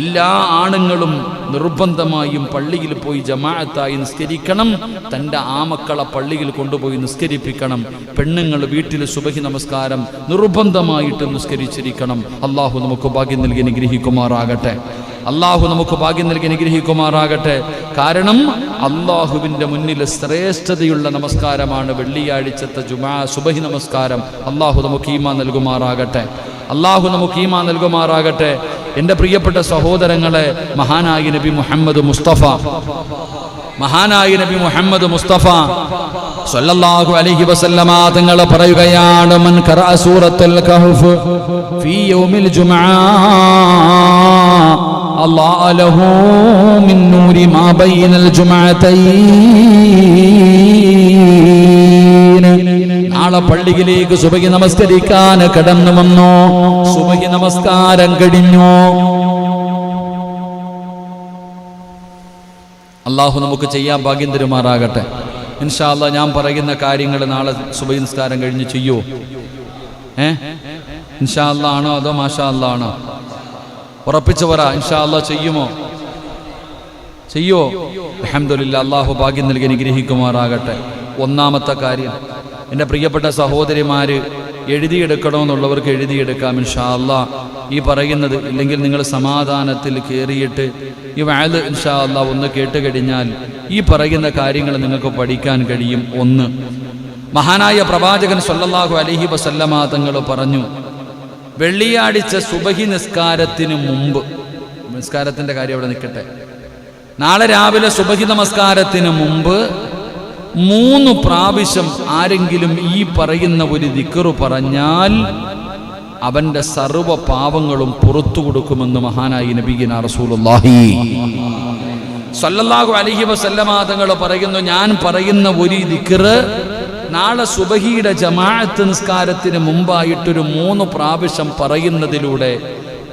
എല്ലാ ആണുങ്ങളും നിർബന്ധമായും പള്ളിയിൽ പോയി ജമാഅത്തായി നിസ്കരിക്കണം. തൻ്റെ ആമക്കളെ പള്ളിയിൽ കൊണ്ടുപോയി നിസ്കരിപ്പിക്കണം. പെണ്ണുങ്ങൾ വീട്ടിൽ സുബഹി നമസ്കാരം നിർബന്ധമായിട്ട് നിസ്കരിച്ചിരിക്കണം. അല്ലാഹു നമുക്ക് ഭാഗ്യം നൽകി അനുഗ്രഹിക്കുമാറാകട്ടെ, അല്ലാഹു നമുക്ക് ഭാഗ്യം നൽകി അനുഗ്രഹിക്കുമാറാകട്ടെ. കാരണം അല്ലാഹുവിൻ്റെ മുന്നിൽ ശ്രേഷ്ഠതയുള്ള നമസ്കാരമാണ് വെള്ളിയാഴ്ചത്തെ സുബഹി നമസ്കാരം. അല്ലാഹു നമുക്ക് ഈമാൻ നൽകുമാറാകട്ടെ, അല്ലാഹു നമുക്ക് ഈമാൻ നൽകുമാറാകട്ടെ. എൻ്റെ പ്രിയപ്പെട്ട സഹോദരങ്ങളെ, മഹാനായ നബി മുഹമ്മദ് മുസ്തഫ സല്ലല്ലാഹു അലൈഹി വസല്ലമ തങ്ങൾ പറയുകയാണ്, മൻ ഖറഅ സൂറത്തുൽ കഹ്ഫ് ഫീ യൗമിൽ ജുമുഅ അല്ലാഹു ലഹു മിൻ നൂരി മാ ബൈനൽ ജുമുഅതൈൻ. നാളെ പള്ളിയിലേക്ക് സുബഹി നമസ്കരിക്കാൻ കടന്നു വന്നു. സുബഹി നമസ്കാരം കഴിഞ്ഞു. അല്ലാഹു നമുക്ക് ചെയ്യാൻ ഭാഗ്യം തരുമാറാകട്ടെ. ഇൻഷാ അല്ലാഹ് ഞാൻ പറയുന്ന കാര്യങ്ങൾ നാളെ സുബഹി നിസ്കാരം കഴിഞ്ഞ് ചെയ്യോ? ഇൻഷാ അല്ലാഹ് ആണോ അതോ മാഷാ അല്ലാഹ് ആണോ? ഉറപ്പിച്ചു പറ, ഇൻഷാ അല്ലാഹ് ചെയ്യുമോ? ചെയ്യോ? അൽഹംദുലില്ലാഹ്, അല്ലാഹു ഭാഗ്യം നൽകി അനുഗ്രഹിക്കുമാറാകട്ടെ. ഒന്നാമത്തെ കാര്യം, എൻ്റെ പ്രിയപ്പെട്ട സഹോദരിമാര് എഴുതിയെടുക്കണമെന്നുള്ളവർക്ക് എഴുതിയെടുക്കാം ഇൻഷാ അല്ലാഹ്. ഈ പറയുന്നത് ഇല്ലെങ്കിൽ നിങ്ങൾ സമാധാനത്തിൽ കയറിയിട്ട് ഈ വഅദ് ഇൻഷാ അല്ലാഹ് ഒന്ന് കേട്ട് കഴിഞ്ഞാൽ ഈ പറയുന്ന കാര്യങ്ങൾ നിങ്ങൾക്ക് പഠിക്കാൻ കഴിയും. ഒന്ന്, മഹാനായ പ്രവാചകൻ സ്വല്ലല്ലാഹു അലൈഹി വസല്ലമ തങ്ങൾ പറഞ്ഞു, വെള്ളിയാഴ്ച സുബഹി നിസ്കാരത്തിന് മുമ്പ്, നിസ്കാരത്തിൻ്റെ കാര്യം അവിടെ നിൽക്കട്ടെ, നാളെ രാവിലെ സുബഹി നമസ്കാരത്തിന് മുമ്പ് 3 പ്രാവശ്യം ആരെങ്കിലും ഈ പറയുന്ന ഒരു ദിക്റ് പറഞ്ഞാൽ അവന്റെ സർവ്വ പാപങ്ങളും പുറത്തു കൊടുക്കുമെന്ന് മഹാനായി നബിയുനാ റസൂലുള്ളാഹി സ്വല്ലല്ലാഹു അലൈഹി വസല്ലമ തങ്ങൾ പറയുന്നു, ഞാൻ പറയുന്ന ഒരു ദിക്റ് നാളെ സുബഹിയുടെ ജമാഅത്ത് നിസ്കാരത്തിന് മുമ്പായിട്ടൊരു 3 പ്രാവശ്യം പറയുന്നതിലൂടെ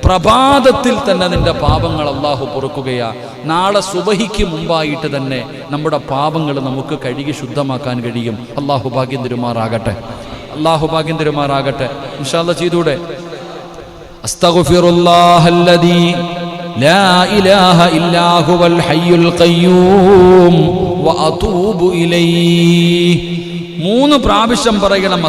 പ്രഭാതത്തിൽ തന്നെ നിന്റെ പാപങ്ങൾ അല്ലാഹു പൊറുക്കുകയാ. നാളെ സുബഹിക്ക് മുമ്പായിട്ട് തന്നെ നമ്മുടെ പാപങ്ങൾ നമുക്ക് കഴുകി ശുദ്ധമാക്കാൻ കഴിയും. അല്ലാഹു ഭാഗ്യം തരുമാറാകട്ടെ, അല്ലാഹു ഭാഗ്യം തരുമാറാകട്ടെ. ഇൻഷാ അല്ലാഹ് ചെയ്തൂടെ? അസ്തഗ്ഫിറുല്ലാഹല്ലദീ ലാ ഇലാഹ ഇല്ലാ ഹുവൽ ഹയ്യുൽ ഖയ്യൂം വഅതൂബു ഇലൈഹി. 3 പ്രാവശ്യം പറയണം.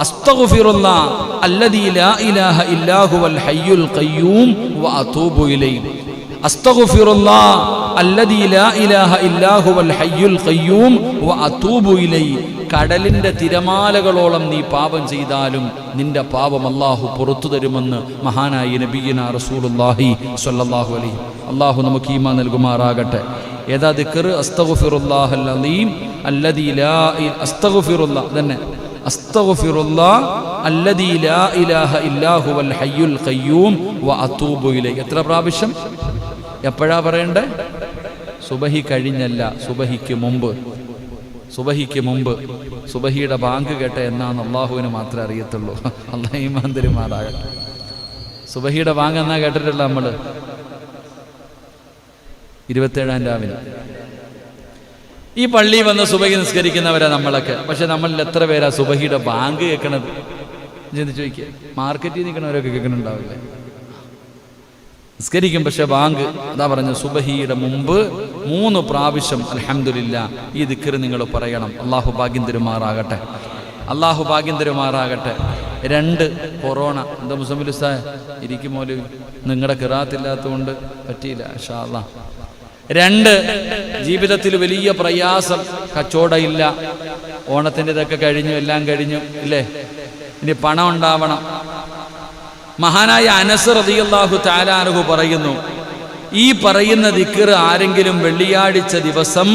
അസ്തഗ്ഫിറുല്ലാഹ് അല്ലദീ ലാ ഇലാഹ ഇല്ലാ ഹുവൽ ഹയ്യുൽ ഖയ്യൂം വഅതൂബു ഇലൈഹി. അസ്തഗ്ഫിറുല്ലാഹ് അല്ലദീ ലാ ഇലാഹ ഇല്ലാ ഹുവൽ ഹയ്യുൽ ഖയ്യൂം വഅതൂബു ഇലൈഹി. കടലിന്റെ തിരമാലകളോളം നീ പാപം ചെയ്താലും നിന്റെ പാപം അല്ലാഹു പുറത്തു തരുമെന്ന് മഹാനായ നബിയുനാ റസൂലുള്ളാഹി സ്വല്ലല്ലാഹു അലൈഹി. അല്ലാഹു നമുക്ക് ഈമാൻ നൽകുമാറാകട്ടെ. ഏതാ ദിക്ർ? അസ്തഗ്ഫിറുല്ലാഹൽ അലീം അല്ലദീ ലാ അസ്തഗ്ഫിറുല്ലാഹ് തന്നെ അസ്തഗ്ഫിറുല്ലാഹ് അല്ലദീ ലാ ഇലാഹ ഇല്ലാ ഹുവൽ ഹയ്യുൽ ഖയ്യൂം വഅതൂബു ഇലൈഹി. എത്ര പ്രാവശ്യം? എപ്പോഴാ പറയണ്ടേ? സുബഹി കഴിഞ്ഞല്ല, സുബഹിക്ക് മുമ്പ്. സുബഹിക്ക് മുമ്പ്. സുബഹിയുടെ ബാങ്ക് കേട്ട എന്നാന്ന് അള്ളാഹുവിന് മാത്രമേ അറിയത്തുള്ളൂ. അല്ലാഹു ഈമാൻ തരുമാറാകട്ടെ. സുബഹിയുടെ ബാങ്ക് എന്നാ കേട്ടിട്ടുള്ള നമ്മൾ 27-ാം രാവിലെ ഈ പള്ളി വന്ന് സുബഹി നിസ്കരിക്കുന്നവരാ നമ്മളൊക്കെ. പക്ഷെ നമ്മളിൽ എത്ര പേരാ സുബഹിയുടെ ബാങ്ക് കേൾക്കണത്? ചിന്തിച്ച് ചോദിക്കുക. മാർക്കറ്റിൽ നിൽക്കണവരൊക്കെ കേൾക്കണുണ്ടാവില്ലേ? നിസ്കരിക്കും, പക്ഷെ ബാങ്ക് അതാ പറഞ്ഞു സുബഹിയുടെ മുമ്പ് 3 പ്രാവശ്യം അൽഹംദുലില്ലാഹ് ഈ ദിക്ർ നിങ്ങൾ പറയണം. അല്ലാഹു ഭാഗ്യം തരുമാറാകട്ടെ, അല്ലാഹു ഭാഗ്യം തരുമാറാകട്ടെ. 2, കൊറോണ. എന്താ മുസമ്മിൽ ഉസ്താദ് ഇരിക്കുമോല്? നിങ്ങളുടെ ഖിറാഅത്തില്ലാത്തതുകൊണ്ട് പറ്റിയില്ല. ഇൻഷാ അല്ലാഹ്. 2, ജീവിതത്തിൽ വലിയ പ്രയാസം, കച്ചവടം ഇല്ല, ഓണത്തിൻ്റെ ഇതൊക്കെ കഴിഞ്ഞു, എല്ലാം കഴിഞ്ഞു ഇല്ലേ, ഇനി പണം ഉണ്ടാവണം. മഹാനായ അനസ് റളിയല്ലാഹു തആല അൻഹു പറയുന്നു, ഈ പറയുന്ന ദിക്ർ ആരെങ്കിലും വെള്ളിയാഴ്ച ദിവസം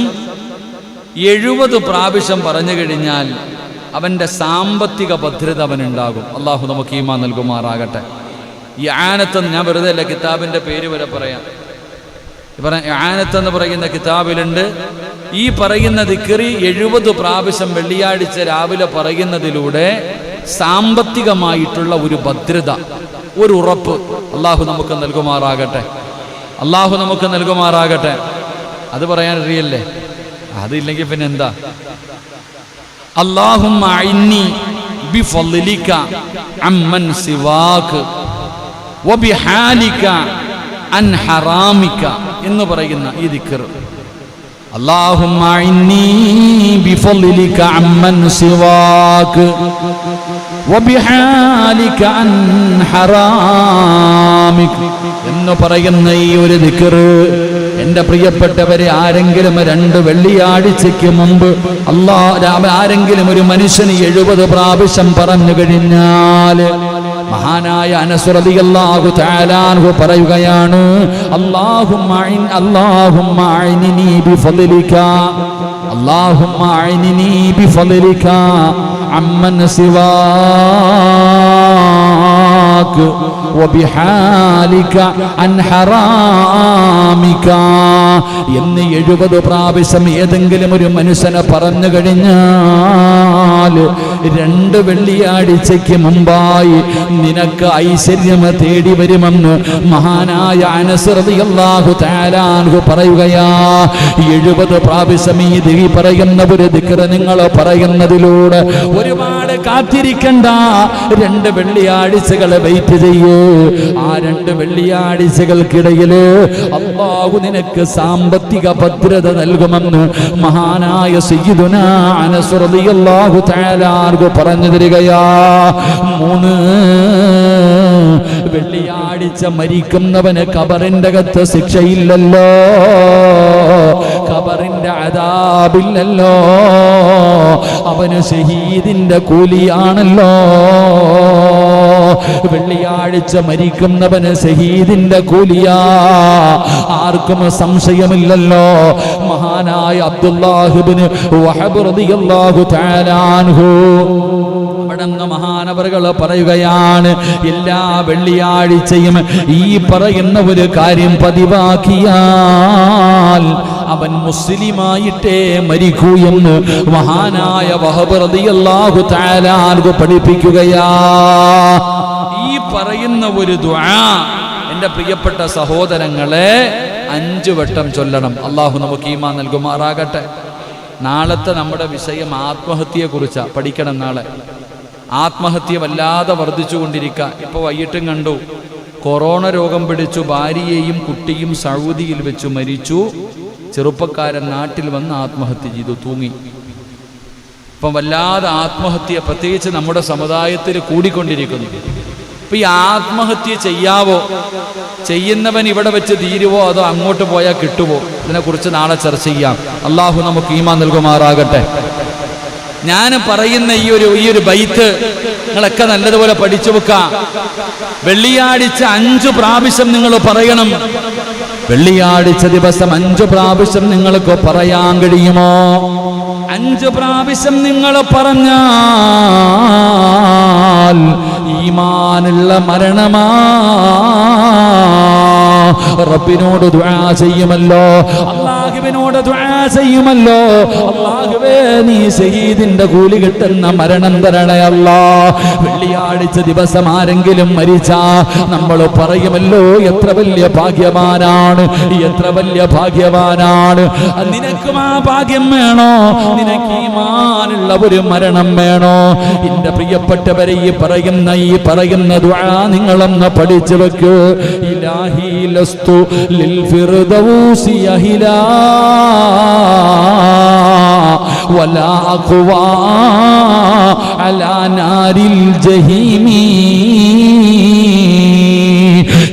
70 പ്രാവശ്യം പറഞ്ഞു കഴിഞ്ഞാൽ അവന്റെ സാമ്പത്തിക ഭദ്രത അവനുണ്ടാകും. അള്ളാഹു നമുക്ക് ഈമാൻ നൽകുമാറാകട്ടെ. ഈ ആനത്ത്, ഞാൻ വെറുതെ അല്ല കിതാബിന്റെ പേര് വരെ പറയാം. ആനത്ത് എന്ന് പറയുന്ന കിതാബിലുണ്ട് ഈ പറയുന്ന ദിക്ർ 70 പ്രാവശ്യം വെള്ളിയാഴ്ച രാവിലെ പറയുന്നതിലൂടെ സാമ്പത്തികമായിട്ടുള്ള ഒരു ഭദ്രത, ഒരു ഉറപ്പ് അള്ളാഹു നമുക്ക് നൽകുമാറാകട്ടെ, അള്ളാഹു നമുക്ക് നൽകുമാറാകട്ടെ. അത് പറയാൻ അറിയല്ലേ? അതില്ലെങ്കിൽ പിന്നെ എന്താ? അല്ലാഹുമ്മ അഇന്നി ബിഫളിക അമ്മൻ സിവാക വബിഹാലിക അൻ ഹറാമിക എന്ന് പറയുന്ന ഈ ദിക്ർ. അല്ലാഹുമ്മ അഇന്നി ബിഫളിക അമ്മൻ സിവാക വബിഹാലിക അൻ ഹറാമിക എന്ന് പറയുന്ന ഈ ഒരു ദിക്ർ എന്റെ പ്രിയപ്പെട്ടവരെ, ആരെങ്കിലും 2 വെള്ളിയാഴ്ചയ്ക്ക് മുമ്പ് ആരെങ്കിലും ഒരു മനുഷ്യന് 70 പ്രാവശ്യം പറഞ്ഞു കഴിഞ്ഞാൽ മഹാനായ അനസ് റളിയല്ലാഹു തആല അൻഹു പറയുകയാണ്, അല്ലാഹുമ്മ അഇന്നി ബിഫളിക അല്ലാഹുമ്മ അഇന്നി ബിഫളിക അമ്മൻ സിവാക വബിഹാലിക അൻ ഹറാമിക എന്ന് 70 പ്രാവശ്യം ഏതെങ്കിലും ഒരു മനുഷ്യനെ പറഞ്ഞു കഴിഞ്ഞാൽ 2 വെള്ളിയാഴ്ചയ്ക്ക് മുമ്പായി നിനക്ക് ഐശ്വര്യം തേടി വരുമെന്ന് മഹാനായ അനസ് റളിയല്ലാഹു തആല അൻഹു പറയുകയാ. 70 പ്രാവശ്യം ഈ ദിക്ർ പറയുന്ന ഒരു ദിക്ർ നിങ്ങൾ പറയുന്നതിലൂടെ ഒരുപാട് കാത്തിരിക്കണ്ട. 2 വെള്ളിയാഴ്ചകൾ വെയിറ്റ് ചെയ്യൂ. ആ 2 വെള്ളിയാഴ്ചകൾക്കിടയിൽ അല്ലാഹു നിനക്ക് സാമ്പത്തിക ഭദ്രത നൽകുമെന്ന് മഹാനായ സയ്യിദുനാ അനസ് റളിയല്ലാഹു തആല അൻഹു പറഞ്ഞു തരികയാ. 3 വെള്ളിയാഴ്ച മരിക്കുന്നവന് ഖബറിന്റെ അകത്ത് ശിക്ഷയില്ലല്ലോ, ഖബറിന്റെ അദാബില്ലല്ലോ, അവന് ഷഹീദിന്റെ കൂലിയാണല്ലോ. വെള്ളിയാഴ്ച മരിക്കുന്നവന് ഷഹീദിന്റെ കൂലിയാ, ആർക്കും സംശയമില്ലല്ലോ. മഹാനായ അബ്ദുല്ലാഹ് ഇബ്നു വഹബ് റളിയല്ലാഹു തആല അൻഹു അവിടുന്ന് മഹാനവറുകൾ പറയുകയാണ്, എല്ലാ വെള്ളിയാഴ്ചയും ഈ പറയുന്ന ഒരു കാര്യം പതിവാക്കിയാൽ അവൻ മുസ്ലിമായിട്ടേ മരിക്കൂ എന്ന് മഹാനായ വഹബ് റളിയല്ലാഹു തആല അൻഹു പഠിപ്പിക്കുകയാ. ഈ പറയുന്ന ഒരു ദുആ എൻ്റെ പ്രിയപ്പെട്ട സഹോദരങ്ങളെ 5 വട്ടം ചൊല്ലണം. അള്ളാഹു നമുക്ക് ഈമാൻ നൽകുമാറാകട്ടെ. നാളത്തെ നമ്മുടെ വിഷയം ആത്മഹത്യയെക്കുറിച്ചാണ്. പഠിക്കണം. നാളെ ആത്മഹത്യ വല്ലാതെ വർദ്ധിച്ചുകൊണ്ടിരിക്കുക. ഇപ്പോൾ വൈകിട്ടും കണ്ടു, കൊറോണ രോഗം പിടിച്ചു ഭാര്യയെയും കുട്ടിയും സൗദിയിൽ വെച്ച് മരിച്ചു. ചെറുപ്പക്കാരൻ നാട്ടിൽ വന്ന് ആത്മഹത്യ ചെയ്തു, തൂങ്ങി. ഇപ്പം വല്ലാതെ ആത്മഹത്യ പ്രത്യേകിച്ച് നമ്മുടെ സമുദായത്തിൽ കൂടിക്കൊണ്ടിരിക്കുന്നു. ഇപ്പം ഈ ആത്മഹത്യ ചെയ്യാവോ, ചെയ്യുന്നവൻ ഇവിടെ വെച്ച് തീരുവോ, അതോ അങ്ങോട്ട് പോയാൽ കിട്ടുവോ? ഇതിനെക്കുറിച്ച് നാളെ ചർച്ച ചെയ്യാം. അള്ളാഹു നമുക്ക് ഈമാൻ നൽകുമാറാകട്ടെ. ഞാൻ പറയുന്ന ഈ ഒരു ബൈത്ത് നിങ്ങളൊക്കെ നല്ലതുപോലെ പഠിച്ചു വെക്കാം. വെള്ളിയാഴ്ച 5 പ്രാവശ്യം നിങ്ങൾ പറയണം. വെള്ളിയാഴ്ച ദിവസം 5 പ്രാവശ്യം നിങ്ങൾക്ക് പറയാൻ കഴിയുമോ? 5 പ്രാവശ്യം നിങ്ങൾ പറഞ്ഞാൽ ഈമാനുള്ള മരണമാ. റബ്ബിനോട് ദുആ ചെയ്യുമല്ലോ, അല്ലാഹുവിനോട് ദുആ ചെയ്യുമല്ലോ, അല്ലാഹുവേ നീ ഷഹീദിന്റെ കൂലി കിട്ടുന്ന മരണം തരണേ അല്ലാ. വെള്ളിയാഴ്ച ദിവസം ആരെങ്കിലും മരിച്ചാ നമ്മൾ പറയുമല്ലോ, എത്ര വലിയ ഭാഗ്യവാനാണ്, എത്ര വലിയ ഭാഗ്യവാനാണ്. നിനക്കും ആ ഭാഗ്യം വേണോ? നിനക്ക് ഈമാനുള്ള ഒരു മരണം വേണോ? എന്റെ പ്രിയപ്പെട്ടവരെ, ഈ പറയുന്ന ദുആ നിങ്ങളൊന്ന് പഠിച്ചു വെക്കൂ. ഇലാഹി ലസ്തു ലിൽ ഫിർദൗസി അഹിലാ വലാ അഖ്വാ അലാ നാരിൽ ജഹീമി.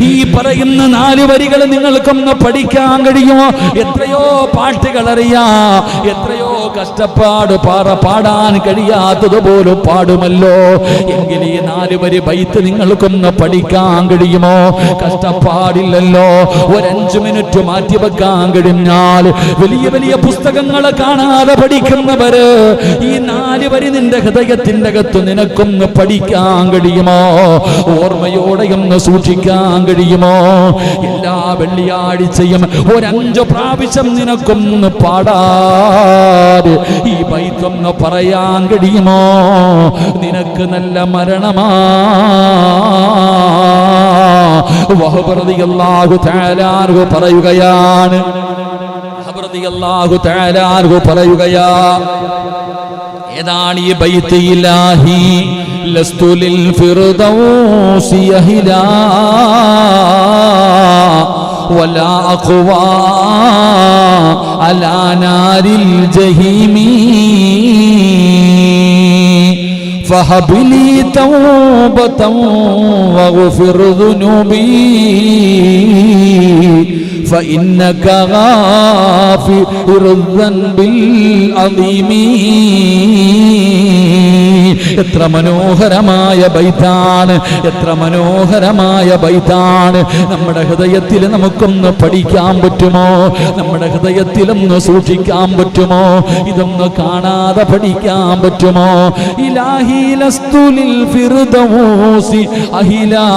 ഈ പറയുന്ന 4 വരികൾ നിങ്ങൾക്കൊന്ന് പഠിക്കാൻ കഴിയുമോ? എത്രയോ പാട്ടുകൾ അറിയാം, എത്രയോ കഷ്ടപ്പാട് പാടാൻ കഴിയാത്തതുപോലും പാടുമല്ലോ. എങ്കിൽ ഈ 4 വരി ബൈത്ത് നിങ്ങൾക്കൊന്ന് പഠിക്കാൻ കഴിയുമോ? കഷ്ടപ്പാടില്ലല്ലോ. ഒരു 5 മിനിറ്റ് മാറ്റിവെക്കാൻ കഴിഞ്ഞാൽ വലിയ വലിയ പുസ്തകങ്ങൾ കാണാതെ പഠിക്കുന്നവര് ഈ 4 വരി നിന്റെ ഹൃദയത്തിന്റെ അകത്ത് നിനക്കൊന്ന് പഠിക്കാൻ കഴിയുമോ? ഓർമ്മയോടെ ഒന്ന് സൂക്ഷിക്കാൻ കഴിയുമോ? എല്ലാ വെള്ളിയാഴ്ചയും ഒരു 5 പ്രാവശ്യം നിനക്കൊന്ന് പാടാതെ ഈ ബൈത്തൊന്ന് പറയാൻ കഴിയുമോ? നിനക്ക് നല്ല മരണമാ. വഹബ് റളിയല്ലാഹു തആല അൻഹു പറയുകയാണ്, വഹബ് റളിയല്ലാഹു തആല അൻഹു പറയുകയാ, ഏതാണ് ഈ ബൈത്ത്? ഇലാഹി ലസ്തു ലിൽ ഫിർദൗസി അഹിലാ വലാ അഖ്വാ അലാ നാരിൽ ജഹീമി فهب لي توبة واغفر ذنوبي فإنك غافر الذنب العظيم. എത്ര മനോഹരമായ ബൈത്താണ്, എത്ര മനോഹരമായ ബൈത്താണ്. നമ്മുടെ ഹൃദയത്തിൽ നമുക്കൊന്ന് പഠിക്കാൻ പറ്റുമോ? നമ്മുടെ ഹൃദയത്തിലൊന്ന് സൂക്ഷിക്കാൻ പറ്റുമോ? ഇതൊന്ന് കാണാതെ പഠിക്കാൻ പറ്റുമോ? ഇലാഹി ലസ്തു ലിൽ ഫിർദൗസി അഹിലാ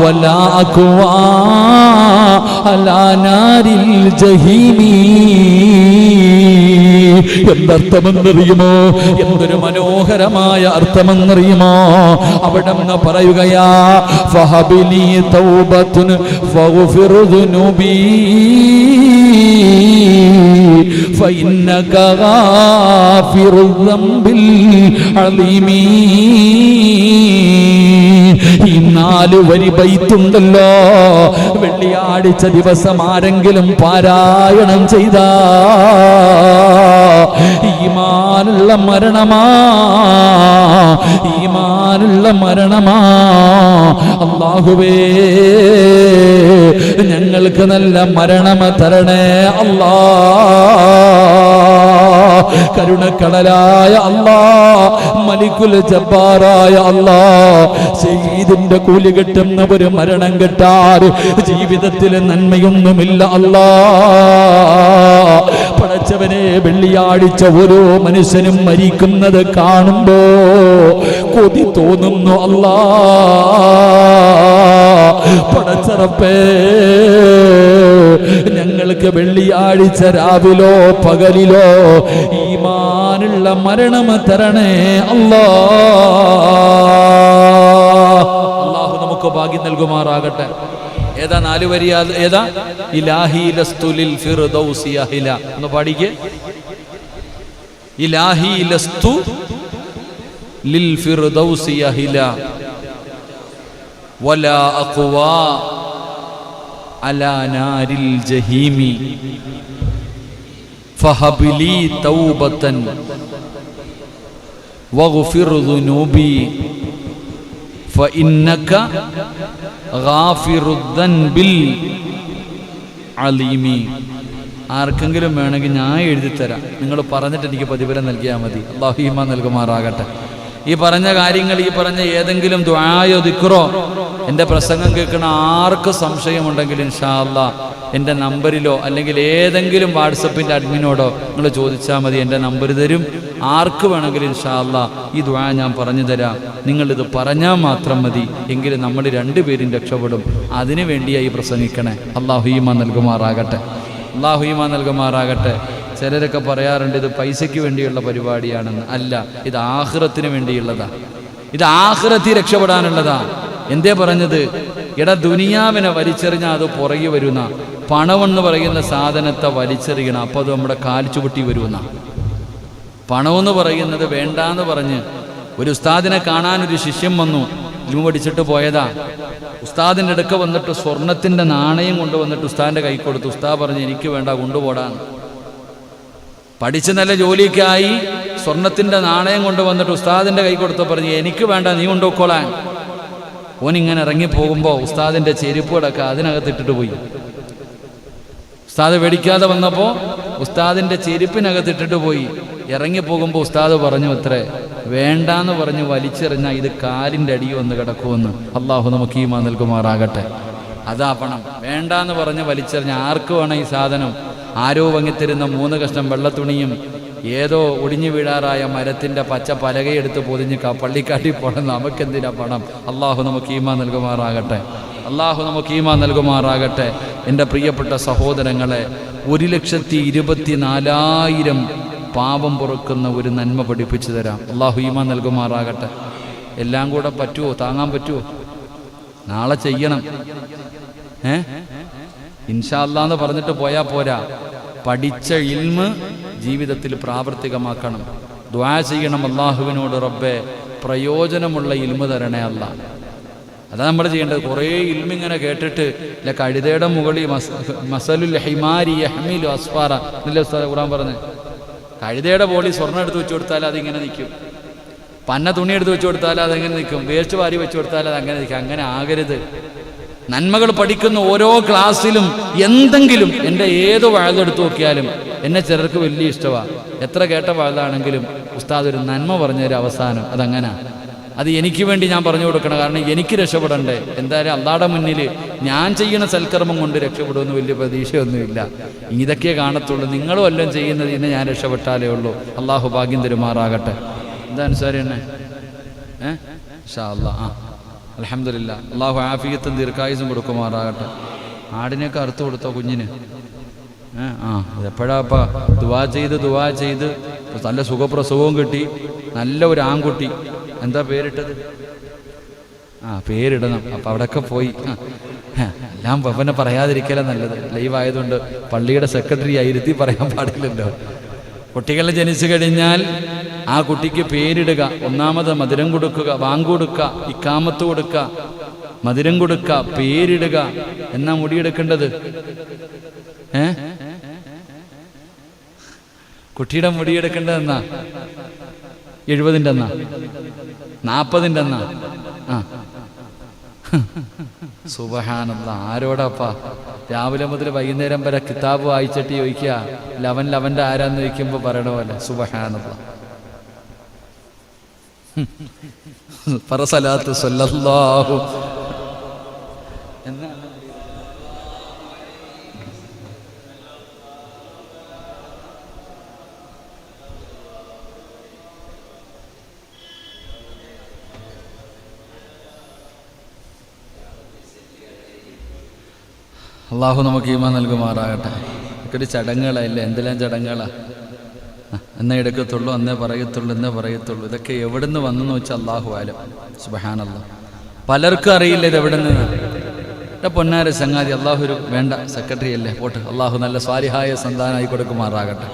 വലാ അഖ്വാ അലാ നാരിൽ ജഹീമി. എന്തർത്ഥമെന്നറിയുമോ? എന്തൊരു മനോഹരമായ അർത്ഥമെന്നറിയുമോ? അവിടെ അങ്ങ് പറയുകയാ, ഫഹബിലി തൗബത്തുൻ ഫഗ്ഫിർ ദുനൂബി ഫഇന്നക ഗാഫിറു ദംബിൽ അലീമീ. ഈ 4 വരി ബൈത്തുണ്ടല്ലോ, വെള്ളിയാഴ്ച ദിവസം ആരെങ്കിലും പാരായണം ചെയ്ത ഈമാനുള്ള മരണമാ, ഈമാനുള്ള മരണമാ. അല്ലാഹുവേ, ഞങ്ങൾക്ക് നല്ല മരണം തരണേ അല്ലാ. കരുണക്കടലായ അല്ലാ, മലിക്കുൽ ജബ്ബാറായ അല്ലാ, ശഹീദിന്റെ കൂലി കിട്ടുന്ന ഒരു മരണം കിട്ടാറ് ജീവിതത്തിൽ നന്മയൊന്നുമില്ല അല്ലാ. പടച്ചവനെ, വെള്ളിയാഴ്ച ഓരോ മനുഷ്യനും മരിക്കുന്നത് കാണുമ്പോ കൊതി തോന്നുന്നു അല്ലാ. പടച്ചറപ്പേ, ഞങ്ങൾക്ക് വെള്ളിയാഴ്ച രാവിലോ പകലിലോ ഈമാനുള്ള മരണം തരണേ അല്ലാ. അല്ലാഹു നമുക്ക് ഭാഗ്യം നൽകുമാറാകട്ടെ. ഏതാ 4 വരി? ഏതാ? ഇലാഹി ലസ്തു ലിൽ ഫിർദൗസി അഹില. ഒന്ന് പാടിക്കേ. ഇലാഹി ലസ്തു ലിൽ ഫിർദൗസി അഹില വലാ അഖ്വാ അലാ നാരിൽ ജഹീമി ഫഹബിലി തൗബതൻ വഗ്ഫിർ ദുനൂബി ഫഇന്നക ഗാഫിറു ദൻബിൽ അലീമി. ആർക്കെങ്കിലും വേണമെങ്കിൽ ഞാൻ എഴുതിത്തരാം, നിങ്ങൾ പറഞ്ഞിട്ട് എനിക്ക് പ്രതിഫലം നൽകിയാൽ മതി. അല്ലാഹു ഈമാൻ നൽകുമാറാകട്ടെ. ഈ പറഞ്ഞ കാര്യങ്ങൾ, ഈ പറഞ്ഞ ഏതെങ്കിലും ദുആയോ ദിക്റോ എൻ്റെ പ്രസംഗം കേൾക്കുന്ന ആർക്ക് സംശയമുണ്ടെങ്കിൽ ഇൻഷാ അല്ലാഹ് എൻ്റെ നമ്പറിലോ അല്ലെങ്കിൽ ഏതെങ്കിലും വാട്സപ്പിൻ്റെ അഡ്മിനോടോ നിങ്ങൾ ചോദിച്ചാൽ മതി. എൻ്റെ നമ്പർ തരും. ആർക്ക് വേണമെങ്കിലും ഇൻഷാ അല്ലാഹ് ഈ ദുആ ഞാൻ പറഞ്ഞു തരാം. നിങ്ങളിത് പറഞ്ഞാൽ മാത്രം മതി, എങ്കിൽ നമ്മൾ 2 പേരും രക്ഷപ്പെടും. അതിനു വേണ്ടിയായി പ്രസംഗിക്കണേ. അല്ലാഹു ഈമാൻ നൽകുമാറാകട്ടെ. അല്ലാഹു ഈമാൻ നൽകുമാറാകട്ടെ. ചിലരൊക്കെ പറയാറുണ്ട് ഇത് പൈസയ്ക്ക് വേണ്ടിയുള്ള പരിപാടിയാണെന്ന്. അല്ല, ഇത് ആഖിറത്തിന് വേണ്ടിയുള്ളതാ. ഇത് ആഖിറത്തിൽ രക്ഷപ്പെടാനുള്ളതാ. എന്തേ പറഞ്ഞത്? എടാ, ദുനിയാവിനെ വലിച്ചെറിഞ്ഞാൽ അത് പുറകെ വരുന്ന പണമെന്ന് പറയുന്ന സാധനത്തെ വലിച്ചെറിയണം, അപ്പോൾ അത് നമ്മുടെ കാൽ ചുവട്ടി വരുന്ന. പണമെന്ന് പറയുന്നത് വേണ്ടാന്ന് പറഞ്ഞ് ഒരു ഉസ്താദിനെ കാണാനൊരു ശിഷ്യൻ വന്നു, ഇൽമു പഠിച്ചിട്ട് പോയതാ. ഉസ്താദിൻ്റെ അടുക്ക വന്നിട്ട് സ്വർണത്തിൻ്റെ നാണയം കൊണ്ടുവന്നിട്ട് ഉസ്താദിൻ്റെ കൈ കൊടുത്തു. ഉസ്താദ് പറഞ്ഞു, എനിക്ക് വേണ്ട, കൊണ്ടുപോടാൻ. പഠിച്ച് നല്ല ജോലിക്കായി സ്വർണത്തിൻ്റെ നാണയം കൊണ്ടുവന്നിട്ട് ഉസ്താദിൻ്റെ കൈ കൊടുത്തു. പറഞ്ഞു, എനിക്ക് വേണ്ട, നീ കൊണ്ടുപോയിക്കോളാൻ. ഓനിങ്ങനെ ഇറങ്ങിപ്പോകുമ്പോൾ ഉസ്താദിൻ്റെ ചെരുപ്പുകളൊക്കെ അതിനകത്തിട്ടിട്ട് പോയി. ഉസ്താദ് പേടിക്കാതെ വന്നപ്പോൾ ഉസ്താദിൻ്റെ ചെരുപ്പിനകത്തിട്ടിട്ട് പോയി. ഇറങ്ങിപ്പോകുമ്പോൾ ഉസ്താദ് പറഞ്ഞു, അത്രേ വേണ്ടാന്ന് പറഞ്ഞ് വലിച്ചെറിഞ്ഞാൽ ഇത് കാലിൻ്റെ അടി വന്ന് കിടക്കുമെന്ന്. അള്ളാഹു നമുക്ക് ഈമാൻ നൽകുമാറാകട്ടെ. അതാ പണം. വേണ്ടാന്ന് പറഞ്ഞ് വലിച്ചെറിഞ്ഞ ആർക്ക് വേണം ഈ സാധനം? ആരോ വാങ്ങിത്തരുന്ന 3 കഷ്ണം വെള്ളത്തുണിയും ഏതോ ഒടിഞ്ഞു വീഴാറായ മരത്തിൻ്റെ പച്ച പലകയെടുത്ത് പൊതിഞ്ഞ് പള്ളിക്കാട്ടി പോകണം. നമുക്കെന്തിനാ പണം? അള്ളാഹു നമുക്ക് ഈമാൻ നൽകുമാറാകട്ടെ. അള്ളാഹു നമുക്ക് ഈമാൻ നൽകുമാറാകട്ടെ. എൻ്റെ പ്രിയപ്പെട്ട സഹോദരങ്ങളെ, 1,24,000 പാപം പൊറുക്കുന്ന ഒരു നന്മ പഠിപ്പിച്ചു തരാം. അള്ളാഹു ഈമാൻ നൽകുമാറാകട്ടെ. എല്ലാം കൂടെ പറ്റുമോ? താങ്ങാൻ പറ്റുമോ? നാളെ ചെയ്യണം. ഇൻഷാ അല്ലാഹ് എന്ന് പറഞ്ഞിട്ട് പോയാൽ പോരാ. പഠിച്ച ഇൽമ് ജീവിതത്തിൽ പ്രാവർത്തികമാക്കണം. ദുആ ചെയ്യണം അള്ളാഹുവിനോട്, റബ്ബേ പ്രയോജനമുള്ള ഇൽമ് തരണേ അല്ലാഹ്. അതാ നമ്മൾ ചെയ്യേണ്ടത്. കുറേ ഇൽമിങ്ങനെ കേട്ടിട്ട് കഴുതയുടെ മുകളിൽ മസലുൽ ഹിമാരി യഹ്മിലു അസ്ഫാറ എന്നല്ലേ ഉസ്താദ് ഖുർആൻ പറഞ്ഞത്? കഴുതയുടെ ബോളി സ്വർണ്ണം എടുത്ത് വെച്ച് കൊടുത്താൽ അതിങ്ങനെ നിൽക്കും. പന്ന തുണി എടുത്ത് വെച്ച് കൊടുത്താൽ അതെങ്ങനെ നിൽക്കും. വേസ്റ്റ് വാരി വെച്ച് കൊടുത്താൽ അതങ്ങനെ നിൽക്കും. അങ്ങനെ ആകരുത്. നന്മകൾ പഠിക്കുന്ന ഓരോ ക്ലാസ്സിലും എന്തെങ്കിലും, എൻ്റെ ഏത് വാഴെടുത്ത് നോക്കിയാലും എന്നെ ചിലർക്ക് വലിയ ഇഷ്ടമാണ്. എത്ര കേട്ട വാഴാണെങ്കിലും ഉസ്താദ് ഒരു നന്മ പറഞ്ഞൊരു അവസാനം അതങ്ങനെ. അത് എനിക്ക് വേണ്ടി ഞാൻ പറഞ്ഞു കൊടുക്കണം. കാരണം എനിക്ക് രക്ഷപ്പെടണ്ടേ. എന്തായാലും അള്ളാഹുടെ മുന്നിൽ ഞാൻ ചെയ്യുന്ന സൽക്കർമ്മം കൊണ്ട് രക്ഷപ്പെടുമെന്ന് വലിയ പ്രതീക്ഷയൊന്നുമില്ല. ഇതൊക്കെ കാണത്തുള്ളൂ. നിങ്ങളും എല്ലാം ചെയ്യുന്നത് ഇന്ന് ഞാൻ രക്ഷപ്പെട്ടാലേ ഉള്ളൂ. അള്ളാഹു ഭാഗ്യം തരുമാറാകട്ടെ. എന്താ അനുസാരി തന്നെ ഇൻഷാ അല്ലാഹ്. അൽഹംദുലില്ലാഹ്. അള്ളാഹു ആഫിയത്തും ദീർഘായുസും കൊടുക്കുമാറാകട്ടെ. ആടിനെയൊക്കെ അറുത്ത് കൊടുത്തോ കുഞ്ഞിന്? എപ്പോഴാപ്പ ദുആ ചെയ്ത് നല്ല സുഖപ്രസവവും കിട്ടി, നല്ല ഒരു ആൺകുട്ടി. എന്താ പേരിട്ടത്? പേരിടണം. അപ്പം അവിടെയൊക്കെ പോയി എല്ലാം പപ്പനെ പറയാതിരിക്കല നല്ലത്. ലൈവായതുകൊണ്ട് പള്ളിയുടെ സെക്രട്ടറി ഇരുത്തി പറയാൻ പാടില്ലല്ലോ. കുട്ടികൾ ജനിച്ചു കഴിഞ്ഞാൽ ആ കുട്ടിക്ക് പേരിടുക, ഒന്നാമത് മധുരം കൊടുക്കുക, വാങ്കൊടുക്കുക, ഇക്കാമത്ത് കൊടുക്കുക, മധുരം കൊടുക്കുക, പേരിടുക. എന്നാ മുടിയെടുക്കേണ്ടത്? കുട്ടിയുടെ മുടിയെടുക്കേണ്ടതെന്നാ 70-ൻ്റെ എന്നാ 40-ൻ്റെ എന്നാ? സുബ്ഹാനല്ലാഹ്. ആരോടപ്പാ രാവിലെ മുതൽ വൈകുന്നേരം വരെ കിതാബ് വായിച്ചിട്ട് ചോദിക്കുക ലവൻ്റെ ആരാന്ന് ചോദിക്കുമ്പോൾ പറയണ പോലെ സുബ്ഹാനല്ലാഹ്. പറസലാത്ത് സല്ലല്ലാഹു എന്നാ അള്ളാഹു നമുക്ക് ഈമാൻ നൽകുമാറാകട്ടെ. ഒരു ചടങ്ങുകളല്ലേ, എന്തെല്ലാം ചടങ്ങുകളാണ്. എന്നേ എടുക്കത്തുള്ളൂ, എന്നേ പറയത്തുള്ളൂ. ഇതൊക്കെ എവിടെ നിന്ന് വന്നെന്ന് വെച്ചാൽ അള്ളാഹു ആലം. സുബ്ഹാനല്ലാഹ്. പലർക്കും അറിയില്ല ഇത് എവിടെ നിന്ന്. എൻ്റെ പൊന്നാര ചങ്ങാതി, അള്ളാഹു ഒരു വേണ്ട സെക്രട്ടറി അല്ലേ, പോട്ട്. അള്ളാഹു നല്ല സ്വാലിഹായ സന്താനമായി കൊടുക്കുമാറാകട്ടെ.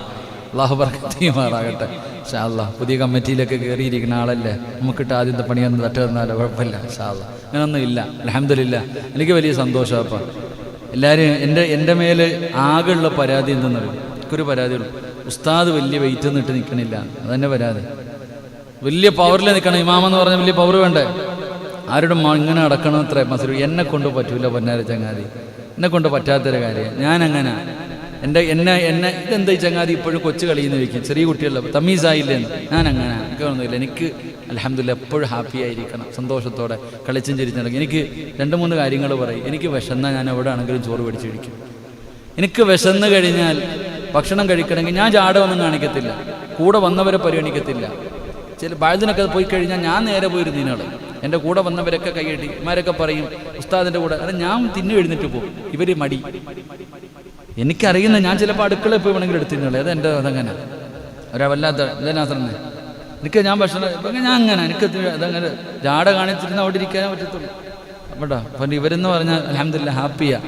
അള്ളാഹു ബർക്കത്തുമാറാകട്ടെ. ഇൻഷാ അല്ലാഹ്. പുതിയ കമ്മിറ്റിയിലൊക്കെ കയറിയിരിക്കുന്ന ആളല്ലേ, നമുക്കിട്ട് ആദ്യത്തെ പണിയൊന്നും തട്ട് തന്നാലോ കുഴപ്പമില്ല. ഇൻഷാ അല്ലാഹ്. അങ്ങനൊന്നും ഇല്ല. അൽഹംദുലില്ലാഹ്. എനിക്ക് വലിയ സന്തോഷമാണ്. അപ്പം എല്ലാവരും എൻ്റെ മേൽ ആകെയുള്ള പരാതി എന്തെന്നറിയും. എനിക്കൊരു പരാതിയുള്ളൂ, ഉസ്താദ് വലിയ വെയിറ്റ് ഒന്നും ഇട്ട് നിൽക്കണില്ല. അതെന്നെ പരാതി. വലിയ പവറിൽ നിൽക്കണം. ഇമാമെന്ന് പറഞ്ഞാൽ വലിയ പവർ വേണ്ടേ? ആരുടെ ഇങ്ങനെ അടക്കണം അത്ര മസൂർ. എന്നെ കൊണ്ട് പറ്റൂല പൊന്നാര ചങ്ങാതി, എന്നെ കൊണ്ട് പറ്റാത്തൊരു കാര്യം. ഞാനങ്ങനെ എന്നെ ഇതെന്താ ഈ ചങ്ങാതി ഇപ്പോഴും കൊച്ചു കളിയെന്ന് ചോദിക്കും. ചെറിയ കുട്ടികളെ തമീസായില്ലേന്ന്. ഞാനങ്ങനെ എനിക്കൊന്നുമില്ല. എനിക്ക് അൽഹംദുലില്ലാഹ് എപ്പോഴും ഹാപ്പി ആയിരിക്കണം, സന്തോഷത്തോടെ കളിച്ചും ചിരിച്ചും നടക്കും. എനിക്ക് 2-3 കാര്യങ്ങൾ പറയും. എനിക്ക് വിശന്നാൽ ഞാൻ എവിടെ ആണെങ്കിലും ചോറ് പിടിച്ച് കഴിക്കും. എനിക്ക് വിശന്ന് കഴിഞ്ഞാൽ ഭക്ഷണം കഴിക്കണമെങ്കിൽ ഞാൻ ജാടമൊന്നും കാണിക്കത്തില്ല, കൂടെ വന്നവരെ പരിഗണിക്കത്തില്ല. ചില ബാഴ്ദിനൊക്കെ പോയി കഴിഞ്ഞാൽ ഞാൻ നേരെ പോയിരുന്ന ഇതിനാൾ. എൻ്റെ കൂടെ വന്നവരൊക്കെ കൈയ്യടി. ഇമാരൊക്കെ പറയും ഉസ്താദിൻ്റെ കൂടെ. അല്ല, ഞാൻ എഴുന്നേറ്റ് പോകും. ഇവർ മടി. എനിക്കറിയുന്ന ഞാൻ ചിലപ്പോൾ അടുക്കളയിൽ പോയി വേണമെങ്കിൽ എടുത്തിരുന്നുള്ളൂ. അതെൻ്റെ അതങ്ങനെ വല്ലാത്ത ഇതനാസന്നെ. ഞാൻ ഭക്ഷണം ഞാൻ അങ്ങനെ അതങ്ങനെ ജാട കാണിച്ചിരുന്ന അവിടെ ഇരിക്കാനേ പറ്റത്തുള്ളൂ. അവിടെ അപ്പം ഇവരെന്ന് പറഞ്ഞാൽ അൽഹംദുലില്ലാഹ് ഹാപ്പിയാ,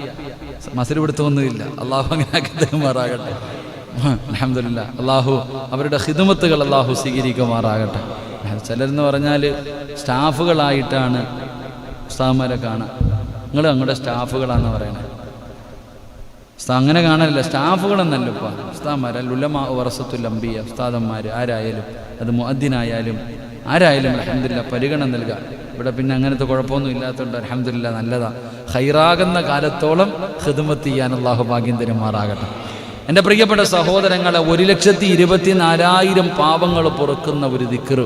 മസര് പിടുത്തമൊന്നുമില്ല. അള്ളാഹു അങ്ങനെ ആക്കമാറാകട്ടെ. അൽഹംദുലില്ലാഹ്. അള്ളാഹു അവരുടെ ഖിദ്മത്തുകൾ അള്ളാഹു സ്വീകരിക്കുമാറാകട്ടെ. ചിലരെന്ന് പറഞ്ഞാൽ സ്റ്റാഫുകളായിട്ടാണ് ഉസ്താദന്മാരെ കാണാം. നിങ്ങൾ ഞങ്ങളുടെ സ്റ്റാഫുകളാണെന്ന് പറയണേ. അങ്ങനെ കാണാനില്ല, സ്റ്റാഫുകളെന്നല്ല ഇപ്പം ഉസ്താദന്മാരല്ല. ഉലമാ വറസത്തുൽ അംബിയ. ഉസ്താദന്മാർ ആരായാലും, അത് മുഅദ്ദിനായാലും ആരായാലും അൽഹംദുലില്ലാഹ് പരിഗണന നൽകുക. ഇവിടെ പിന്നെ അങ്ങനത്തെ കുഴപ്പമൊന്നും ഇല്ലാത്തതുകൊണ്ട് അൽഹംദുലില്ലാഹ് നല്ലതാണ്. ഖൈറാകുന്ന കാലത്തോളം ഖിദ്മത്ത് ചെയ്യാൻ അല്ലാഹു ഭാഗ്യം തരുമാറാകട്ടെ. എൻ്റെ പ്രിയപ്പെട്ട സഹോദരങ്ങളെ, 1,24,000 പാപങ്ങൾ പൊറുക്കുന്ന ഒരു ദിക്ർ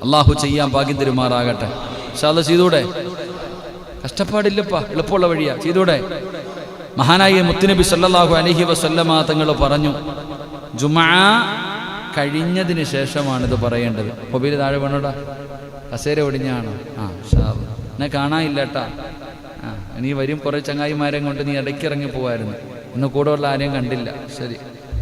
അല്ലാഹു ചെയ്യാൻ ഭാഗ്യം തരുമാറാകട്ടെ. ഇൻഷാ അല്ലാഹ് ചെയ്തൂടെ? കഷ്ടപ്പാടില്ലപ്പാ, എളുപ്പമുള്ള വഴിയാ, ചെയ്തൂടെ? മഹാനായ മുത്തുനബി സല്ലല്ലാഹു അലൈഹി വസല്ലമ തങ്ങൾ പറഞ്ഞു, ജുമുഅ കഴിഞ്ഞതിന് ശേഷമാണിത് പറയേണ്ടത്. മൊബൈൽ താഴെ വേണോടാ, കസേര ഒടിഞ്ഞാണോ? ഇൻഷാ അല്ലാഹ്. എന്നെ കാണാനില്ല കേട്ടാ. നീ വരും കുറേ ചങ്ങായിമാരെ കൊണ്ട് നീ ഇടയ്ക്കിറങ്ങി പോവായിരുന്നു. ഇന്ന് കൂടെ ഉള്ള ആരെയും കണ്ടില്ല. ശരി.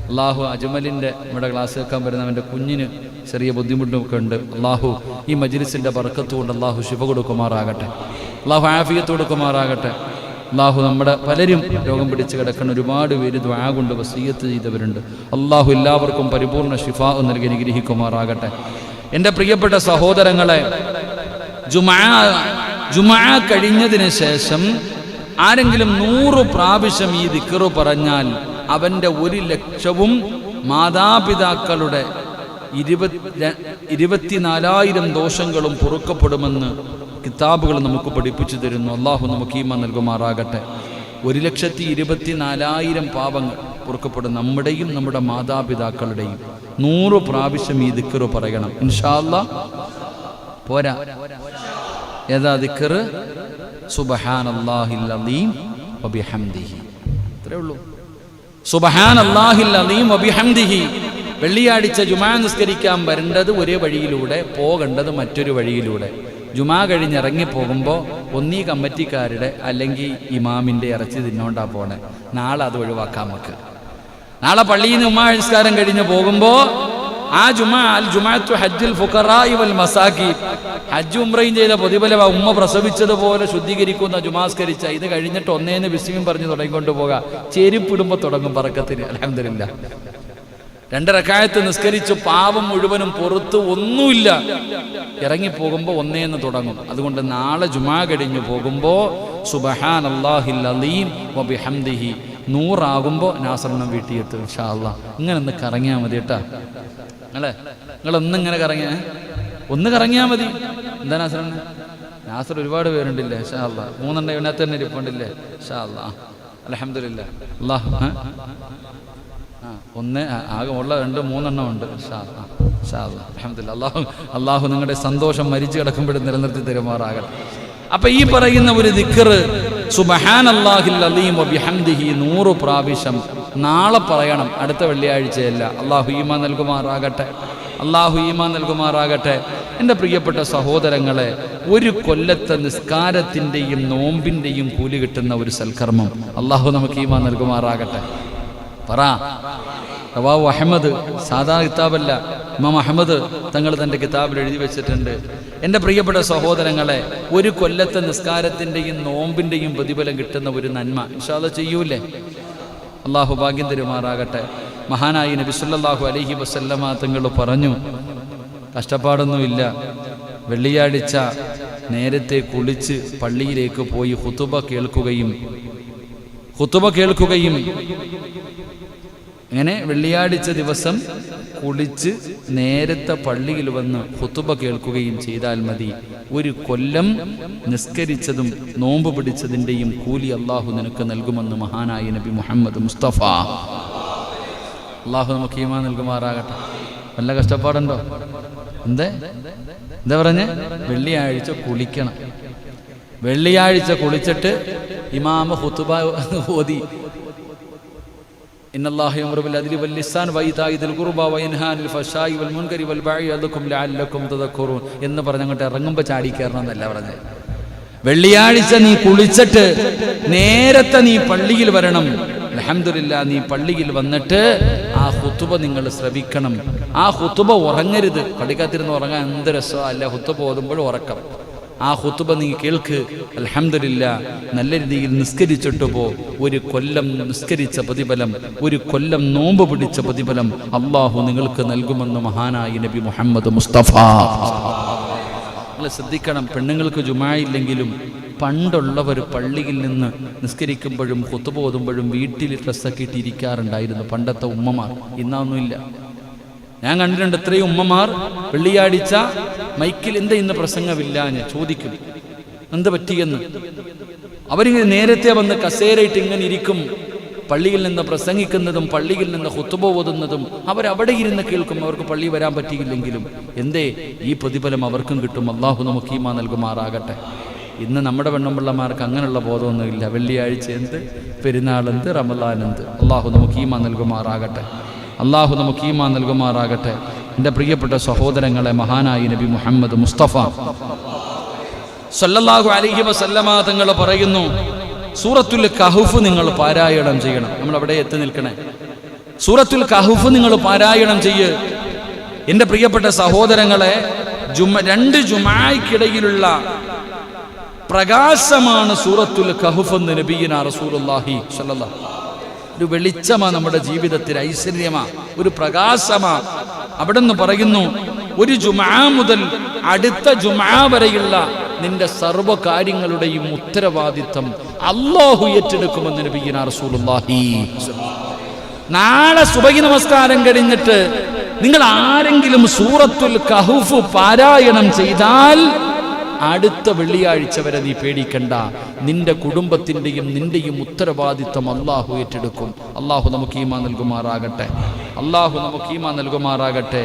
അള്ളാഹു അജ്മലിൻ്റെ നമ്മുടെ ക്ലാസ് വെക്കാൻ വരുന്നവൻ്റെ കുഞ്ഞിന് ചെറിയ ബുദ്ധിമുട്ടൊക്കെ ഉണ്ട്. അള്ളാഹു ഈ മജ്ലിസിൻ്റെ ബർക്കത്ത് കൊണ്ട് അള്ളാഹു ശിഫ കൊടുക്കുമാറാകട്ടെ. അള്ളാഹു ആഫിയത്ത് കൊടുക്കുമാറാകട്ടെ. അള്ളാഹു നമ്മുടെ പലരും രോഗം പിടിച്ച് കിടക്കുന്ന ഒരുപാട് പേര് ദുആ കൊണ്ട് വസിയ്യത്ത് ചെയ്തവരുണ്ട്. അള്ളാഹു എല്ലാവർക്കും പരിപൂർണ്ണ ശിഫാ നൽകി അനുഗ്രഹിക്കുമാറാകട്ടെ. എൻ്റെ പ്രിയപ്പെട്ട സഹോദരങ്ങളെ, ജുമുഅ കഴിഞ്ഞതിന് ശേഷം ആരെങ്കിലും 100 പ്രാവശ്യം ഈ ദിക്ർ പറഞ്ഞാൽ അവൻ്റെ 1,00,000 മാതാപിതാക്കളുടെ 24,000 ദോഷങ്ങളും പൊറുക്കപ്പെടുമെന്ന് കിതാബുകൾ നമുക്ക് പഠിപ്പിച്ചു തരുന്നു. അള്ളാഹു നമുക്ക് ഈമാൻ നൽകുമാറാകട്ടെ. 1,24,000 പാപങ്ങൾ പൊറുക്കപ്പെടും, നമ്മുടെയും നമ്മുടെ മാതാപിതാക്കളുടെയും. 100 പ്രാവശ്യം ഈ ദിക്ർ പറയണം. ഇൻഷാ അല്ലാഹ്. പോരാ, ഏതാ ദിക്ർ? സുബ്ഹാനല്ലാഹിൽ അലീം വബിഹംദിഹി. അത്രേ ഉള്ളൂ. സുബ്ഹാനല്ലാഹിൽ അലീം വബിഹംദിഹി. വെള്ളിയാഴ്ച ജുമുഅ നിസ്കരിക്കാൻ വരേണ്ടത് ഒരു വഴിയിലൂടെ, പോകേണ്ടത് മറ്റൊരു വഴിയിലൂടെ. ജുമാ കഴിഞ്ഞ് ഇറങ്ങിപ്പോകുമ്പോൾ ഒന്നീ കമ്മിറ്റിക്കാരുടെ അല്ലെങ്കിൽ ഇമാമിൻ്റെ ഇറച്ചി തിന്നോണ്ടാ പോണേ. നാളെ അത് ഒഴിവാക്കാം നമുക്ക്. നാളെ പള്ളിയിൽ നിന്ന് ഉമ്മാ നമസ്കാരം കഴിഞ്ഞ് പോകുമ്പോൾ ആ ജുമാഅത്തു ഹജ്ജുൽ ഫുഖറാഇ വൽ മസാകീൻ, ഹജ്ജ് ഉംറയും ചെയ്ത പ്രതിഫലം ഉമ്മ പ്രസവിച്ചതുപോലെ ശുദ്ധീകരിക്കുന്ന ജുമാസ്കരിച്ച ഇത് കഴിഞ്ഞിട്ട് ഒന്നേന്ന് ബിസ്മിയും പറഞ്ഞ് തുടങ്ങിക്കൊണ്ട് പോകാം. ചെരുപ്പിടുമ്പോൾ തുടങ്ങും ബറക്കത്തിന്. അൽഹംദുലില്ലാഹ്. 2 റക്അത്ത് നിസ്കരിച്ചു പാപം മുഴുവനും പുറത്ത് ഒന്നുമില്ല. ഇറങ്ങിപ്പോകുമ്പോൾ ഒന്നേന്ന് തുടങ്ങും. അതുകൊണ്ട് നാളെ ജുമാ കഴിഞ്ഞു പോകുമ്പോൾ സുബ്ഹാനല്ലാഹിൽ അലീം വബിഹംദിഹി 100 ആകുമ്പോൾ നാസറിനെ വീട്ടിലെത്തും ഇൻഷാ അല്ലാഹ്. ഇങ്ങനെ ഒന്ന് കറങ്ങിയാൽ മതി കേട്ടാ. നിങ്ങളൊന്നിങ്ങനെ ഒന്ന് കറങ്ങിയാൽ മതി. എന്താ നാസറിന്? നാസർ ഒരുപാട് പേരുണ്ടില്ലേ ഇൻഷാ അല്ലാഹ്. 3 ഇതിനകത്ത് തന്നെ ഇരിപ്പുണ്ടില്ലേ ഇൻഷാ അല്ലാഹ്. അൽഹംദുലില്ലാഹ്. അല്ലാഹ് ഒന്ന് ആകെ ഉള്ള 2-3 ഉണ്ട് ഇൻഷാ അല്ലാഹ്. അൽഹംദുലില്ലാഹ്. അല്ലാഹു നിങ്ങളുടെ സന്തോഷം മരിച്ചു കിടക്കുമ്പോഴും നിലനിർത്തി തരുമാറാകട്ടെ. അപ്പൊ ഈ പറയുന്ന ഒരു ദിക്ർ സുബ്ഹാനല്ലാഹിൽ അലീം വബിഹംദിഹി 100 പ്രാവശ്യം നാളെ പറയണം. അടുത്ത വെള്ളിയാഴ്ചയല്ല. അല്ലാഹു ഈമാൻ നൽകുമാറാകട്ടെ. അല്ലാഹു ഈമാൻ നൽകുമാറാകട്ടെ. എൻ്റെ പ്രിയപ്പെട്ട സഹോദരങ്ങളെ, ഒരു കൊല്ലത്തെ നിസ്കാരത്തിൻ്റെയും നോമ്പിൻ്റെയും കൂലി കിട്ടുന്ന ഒരു സൽക്കർമ്മം അല്ലാഹു നമുക്ക് ഈമാൻ നൽകുമാറാകട്ടെ. പറ. റവാഹു അഹ്മദ്, സാധാരണ കിതാബല്ല, ഇമാം അഹ്മദ് തങ്ങൾ തൻ്റെ കിതാബിൽ എഴുതി വെച്ചിട്ടുണ്ട്. എൻ്റെ പ്രിയപ്പെട്ട സഹോദരങ്ങളെ, ഒരു കൊല്ലത്തെ നിസ്കാരത്തിൻ്റെയും നോമ്പിൻ്റെയും പ്രതിഫലം കിട്ടുന്ന ഒരു നന്മ ഇൻഷാ അല്ലാഹ് ചെയ്യൂലേ? അള്ളാഹു ഭാഗ്യം തരുമാറാകട്ടെ. മഹാനായി നബി സല്ലല്ലാഹു അലൈഹി വസല്ലമ തങ്ങൾ പറഞ്ഞു, കഷ്ടപ്പാടൊന്നുമില്ല. വെള്ളിയാഴ്ച നേരത്തെ കുളിച്ച് പള്ളിയിലേക്ക് പോയി ഖുതുബ കേൾക്കുകയും അങ്ങനെ വെള്ളിയാഴ്ച ദിവസം കുളിച്ച് നേരത്തെ പള്ളിയിൽ വന്ന് ഖുതുബ കേൾക്കുകയും ചെയ്താൽ മതി. ഒരു കൊല്ലം നിസ്കരിച്ചതും നോമ്പ് പിടിച്ചതിൻ്റെയും കൂലി അള്ളാഹു നിനക്ക് നൽകുമെന്ന് മഹാനായ നബി മുഹമ്മദ് മുസ്തഫ. അള്ളാഹു നമുക്ക് ഈമാൻ നൽകുമാറാകട്ടെ. വല്ല കഷ്ടപ്പാടുണ്ടോ? എന്താ പറഞ്ഞേ? വെള്ളിയാഴ്ച കുളിക്കണം. വെള്ളിയാഴ്ച കുളിച്ചിട്ട് ഇമാമ ഖുതുബ ഓതി, ഇന്നല്ലാഹ യഅ്മുറു ബിൽ അദ്ലി വൽ ഇഹ്സാൻ വഇതാഇ ദിൽ ഖുർബ വയൻഹാ അനിൽ ഫഹ്ശാഇ വൽ മുൻകരി വൽ ബഅഇ യഅദുകും ലഅല്ലകും തദക്കറൂൻ എന്ന് പറഞ്ഞങ്ങോട്ട് ഇറങ്ങുമ്പോൾ ചാടി കയറണം എന്നല്ല പറഞ്ഞത്. വെള്ളിയാഴ്ച നീ കുളിച്ചിട്ട് നേരത്തെ നീ പള്ളിയിൽ വരണം. അൽഹംദുലില്ലാ, നീ പള്ളിയിൽ വന്നിട്ട് ആ ഖുതുബ നിങ്ങൾ ശ്രവിക്കണം. ആ ഖുതുബ ഉറങ്ങരുത്. പള്ളിക്കകത്തിരുന്ന് ഉറങ്ങാൻ എന്ത് രസമോ അല്ല, ഖുതുബ ഓതുമ്പോൾ ഉറക്കം. ആ ഖുതുബ നീ കേൾക്ക്. അൽഹംദുലില്ലാ, നല്ല രീതിയിൽ നിസ്കരിച്ചിട്ട് പോ. ഒരു കൊല്ലം നിസ്കരിച്ച പ്രതിഫലം, ഒരു കൊല്ലം നോമ്പ് പിടിച്ച പ്രതിഫലം അള്ളാഹു നിങ്ങൾക്ക് നൽകുമെന്ന് മഹാനായി നബി മുഹമ്മദ് മുസ്തഫ. നിങ്ങൾ ശ്രദ്ധിക്കണം, പെണ്ണുങ്ങൾക്ക് ജുമാ ഇല്ലെങ്കിലും പണ്ടുള്ളവർ പള്ളിയിൽ നിന്ന് നിസ്കരിക്കുമ്പോഴും ഖുതുബ ഓതുമ്പോഴും വീട്ടിൽ ഡ്രസ്സൊക്കെ ഇട്ടിരിക്കാറുണ്ടായിരുന്നു പണ്ടത്തെ ഉമ്മമാർ. ഇന്നൊന്നുമില്ല. ഞാൻ കണ്ടിട്ടുണ്ട് എത്രയും ഉമ്മമാർ വെള്ളിയാഴ്ച മൈക്കിൽ എന്താ ഇന്ന് പ്രസംഗമില്ല എന്ന് ചോദിക്കും. എന്ത് പറ്റിയെന്ന്. അവരിങ്ങനെ നേരത്തെ വന്ന് കസേരയിട്ട് ഇങ്ങനെ ഇരിക്കും. പള്ളിയിൽ നിന്ന് പ്രസംഗിക്കുന്നതും പള്ളിയിൽ നിന്ന് ഖുതുബ ഓതുന്നതും അവരവിടെ ഇരുന്ന് കേൾക്കും. അവർക്ക് പള്ളി വരാൻ പറ്റിയില്ലെങ്കിലും എന്തേ ഈ പ്രതിഫലം അവർക്കും കിട്ടും. അള്ളാഹു നമുക്ക് ഈമാൻ നൽകുമാറാകട്ടെ. ഇന്ന് നമ്മുടെ പെണ്ണുമ്പിള്ളമാർക്ക് അങ്ങനെയുള്ള ബോധമൊന്നുമില്ല. വെള്ളിയാഴ്ച എന്ത്, പെരുന്നാളെന്ത്, റമളാൻ എന്ത്. അള്ളാഹു നമുക്ക് ഈമാൻ നൽകുമാറാകട്ടെ. അള്ളാഹു നമുക്ക് ഈമാൻ നൽകുമാറാകട്ടെ. എൻ്റെ പ്രിയപ്പെട്ട സഹോദരങ്ങളെ, മഹാനായി നബി മുഹമ്മദ് മുസ്തഫ സല്ലല്ലാഹു അലൈഹി വസല്ലമ തങ്ങൾ പറയുന്നു, സൂറത്തുൽ കഹ്ഫ് നിങ്ങൾ പാരായണം ചെയ്യണം. നമ്മൾ അവിടെ എത്തി നിൽക്കണേ. സൂറത്തുൽ കഹ്ഫ് നിങ്ങൾ പാരായണം ചെയ്യ്. എൻ്റെ പ്രിയപ്പെട്ട സഹോദരങ്ങളെ, 2 ജുമായ്ക്കിടയിലുള്ള പ്രകാശമാണ് സൂറത്തുൽ കഹ്ഫ് എന്ന് നബിയിന റസൂലുള്ളാഹി സ്വല്ലല്ലാഹു. ഒരു വെളിച്ചമാ നമ്മുടെ ജീവിതത്തിൽ, ഐശ്വര്യമാ, ഒരു പ്രകാശമാ. അവിടെ നിന്ന് പറയുന്നു, ഒരു ജുമാ മുതൽ അടുത്ത ജുമാ വരെയുള്ള നിന്റെ സർവ്വ കാര്യങ്ങളുടെയും ഉത്തരവാദിത്തം അല്ലാഹു ഏറ്റെടുക്കുമെന്ന് നബിയിന റസൂലുള്ളാഹി. നാളെ സുബഹി നമസ്കാരം കഴിഞ്ഞിട്ട് നിങ്ങൾ ആരെങ്കിലും സൂറത്തുൽ കഹ്ഫ് പാരായണം ചെയ്താൽ അടുത്ത വെള്ളിയാഴ്ച വരെ നീ പേടിക്കണ്ട. നിന്റെ കുടുംബത്തിൻ്റെയും നിന്റെയും ഉത്തരവാദിത്വം അള്ളാഹു ഏറ്റെടുക്കും. അള്ളാഹു നമുക്ക് ഈമാൻ നൽകുമാറാകട്ടെ. അള്ളാഹു നമുക്ക് ഈമാൻ നൽകുമാറാകട്ടെ.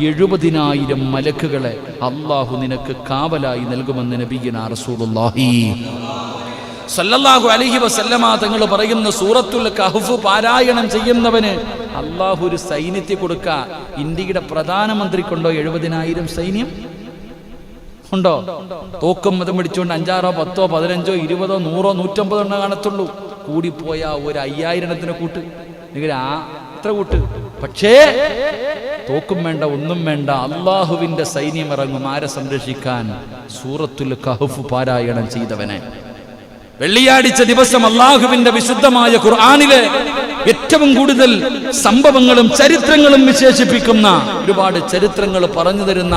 70,000 മലക്കുകളെ അള്ളാഹു നിനക്ക് കാവലായി നൽകുമെന്ന് നബിയിനാ റസൂലുള്ളാഹി സല്ലല്ലാഹു അലൈഹി വസല്ലമ തങ്ങൾ പറയുന്ന സൂറത്തുൽ കഹ്ഫ് പാരായണം ചെയ്യുന്നവന് അള്ളാഹു ഒരു സൈന്യത്തെ കൊടുക്കുക. ഇന്ത്യയുടെ പ്രധാനമന്ത്രിക്കുണ്ടോ 70,000 സൈന്യം? ഉണ്ടോ? തോക്കും മതം പിടിച്ചുകൊണ്ട് 5, 6, 10, 15, 20, 100, 150 കാണത്തുള്ളൂ. കൂടിപ്പോയ ഒരു 5000 കൂട്ട്, അല്ലെങ്കിൽ അത്ര കൂട്ട്. പക്ഷേ തോക്കും വേണ്ട, ഒന്നും വേണ്ട, അള്ളാഹുവിന്റെ സൈന്യം ഇറങ്ങും. ആരെ സംരക്ഷിക്കാൻ? സൂറത്തുൽ കഹ്ഫ് പാരായണം ചെയ്തവനെ. വെള്ളിയാഴ്ച ദിവസം അള്ളാഹുവിന്റെ വിശുദ്ധമായ ഖുർആനിലെ ഏറ്റവും കൂടുതൽ സംഭവങ്ങളും ചരിത്രങ്ങളും വിശേഷിപ്പിക്കുന്ന ഒരുപാട് ചരിത്രങ്ങൾ പറഞ്ഞു തരുന്ന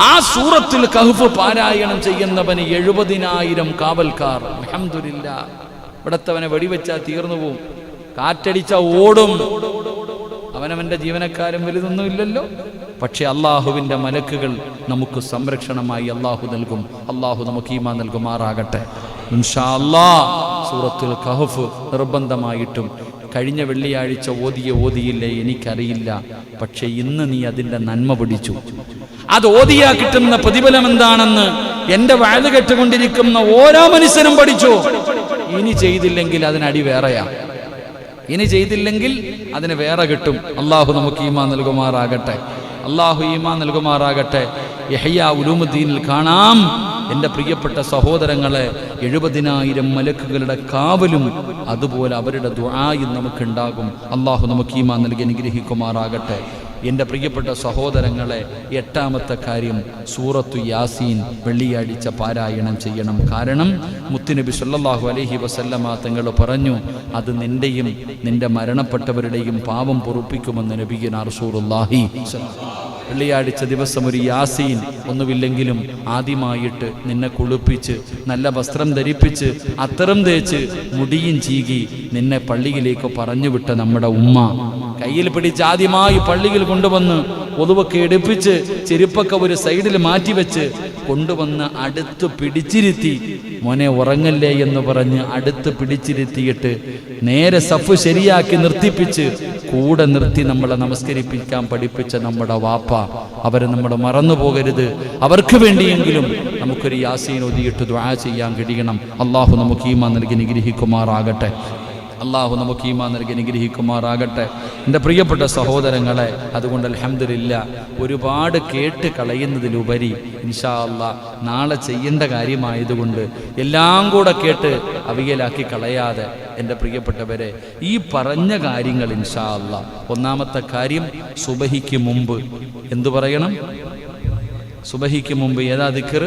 ആ സൂറത്തുൽ കഹ്ഫ് പാരായണം ചെയ്യുന്നവന് 70,000 കാവൽക്കാർ. അൽഹംദുലില്ലാഹ്. ഇവിടത്തവനെ വെടിവെച്ചാൽ തീർന്നു പോവും, കാറ്റടിച്ച ഓടും. അവനവന്റെ ജീവനക്കാരും വലുതൊന്നും ഇല്ലല്ലോ. പക്ഷെ അള്ളാഹുവിന്റെ മലക്കുകൾ നമുക്ക് സംരക്ഷണമായി അള്ളാഹു നൽകും. അള്ളാഹു നമുക്ക് ഈമാൻ നൽകുമാറാകട്ടെ. ഇൻഷാ അല്ലാഹ് സൂറത്തുൽ കഹ്ഫ് നിർബന്ധമായിട്ടും കഴിഞ്ഞ വെള്ളിയാഴ്ച ഓതിയില്ലേ എനിക്കറിയില്ല. പക്ഷെ ഇന്ന് നീ അതിന്റെ നന്മ പിടിച്ചു. അത് ഓതിയാ കിട്ടുന്ന പ്രതിഫലം എന്താണെന്ന് എന്റെ വഅദ് കേട്ടുകൊണ്ടിരിക്കുന്ന ഓരോ മനുഷ്യനും പഠിച്ചു. ഇനി ചെയ്തില്ലെങ്കിൽ അതിനടി വേറെയാ. ഇനി ചെയ്തില്ലെങ്കിൽ അതിന് വേറെ കിട്ടും. അള്ളാഹു നമുക്ക് ഈമാൻ നൽകുമാറാകട്ടെ. അള്ളാഹു ഈമാൻ നൽകുമാറാകട്ടെ. യഹ്യാ ഉലൂമുദ്ദീനിൽ കാണാം, എൻ്റെ പ്രിയപ്പെട്ട സഹോദരങ്ങളെ, 70,000 മലക്കുകളുടെ കാവലും അതുപോലെ അവരുടെ ദുആയും നമുക്കുണ്ടാകും. അള്ളാഹു നമുക്ക് ഈമാൻ നൽകി അനുഗ്രഹിക്കുമാറാകട്ടെ. എൻ്റെ പ്രിയപ്പെട്ട സഹോദരങ്ങളെ, 8ാമത്തെ കാര്യം സൂറത്തു യാസീൻ വെള്ളിയാഴ്ച പാരായണം ചെയ്യണം. കാരണം മുത്തുനബി സല്ലല്ലാഹു അലൈഹി വസല്ലമ തങ്ങൾ പറഞ്ഞു, അത് നിന്റെയും നിന്റെ മരണപ്പെട്ടവരുടെയും പാപം പൊറുപ്പിക്കുമെന്ന് നബിയുനാ റസൂലുള്ളാഹി. വെള്ളിയാഴ്ച ദിവസം ഒരു യാസീൻ ഒന്നുമില്ലെങ്കിലും ആദ്യമായിട്ട് നിന്നെ കുളിപ്പിച്ച് നല്ല വസ്ത്രം ധരിപ്പിച്ച് അത്തരം തേച്ച് മുടിയും ചീകി നിന്നെ പള്ളിയിലേക്ക് പറഞ്ഞു വിട്ട നമ്മുടെ ഉമ്മ കയ്യിൽ പിടിച്ച് ആദ്യമായി പള്ളിയിൽ കൊണ്ടുവന്ന് ഒതുവൊക്കെ എടുപ്പിച്ച് ചെരുപ്പൊക്കെ ഒരു സൈഡിൽ മാറ്റിവെച്ച് കൊണ്ടുവന്ന് അടുത്ത് പിടിച്ചിരുത്തി, മോനെ ഉറങ്ങല്ലേ എന്ന് പറഞ്ഞ് അടുത്ത് പിടിച്ചിരുത്തിയിട്ട് നേരെ സഫ് ശരിയാക്കി നിർത്തിപ്പിച്ച് കൂടെ നിർത്തി നമ്മളെ നമസ്കരിപ്പിക്കാൻ പഠിപ്പിച്ച നമ്മുടെ വാപ്പ, അവരെ നമ്മൾ മറന്നു പോകരുത്. അവർക്ക് വേണ്ടിയെങ്കിലും നമുക്കൊരു യാസീൻ ഓതിയിട്ട് ദുആ ചെയ്യാൻ കഴിയണം. അള്ളാഹു നമുക്ക് ഈമാൻ നൽകി അനുഗ്രഹിക്കുമാറാകട്ടെ. അള്ളാഹു നമുക്ക് ഈമാൻ നൽകി അനുഗ്രഹിക്കുമാറാകട്ടെ. എൻ്റെ പ്രിയപ്പെട്ട സഹോദരങ്ങളെ, അതുകൊണ്ട് അൽഹംദുലില്ലാഹ് ഒരുപാട് കേട്ട് കളയുന്നതിലുപരി ഇൻഷാ അല്ലാഹ് നാളെ ചെയ്യേണ്ട കാര്യമായതുകൊണ്ട് എല്ലാം കൂടെ കേട്ട് അവിയലാക്കി കളയാതെ എൻ്റെ പ്രിയപ്പെട്ടവരെ, ഈ പറഞ്ഞ കാര്യങ്ങൾ ഇൻഷാ അല്ലാഹ്, ഒന്നാമത്തെ കാര്യം സുബഹിക്ക് മുമ്പ് എന്തു പറയണം? സുബഹിക്ക് മുമ്പ് ഏതാ ദിക്ർ?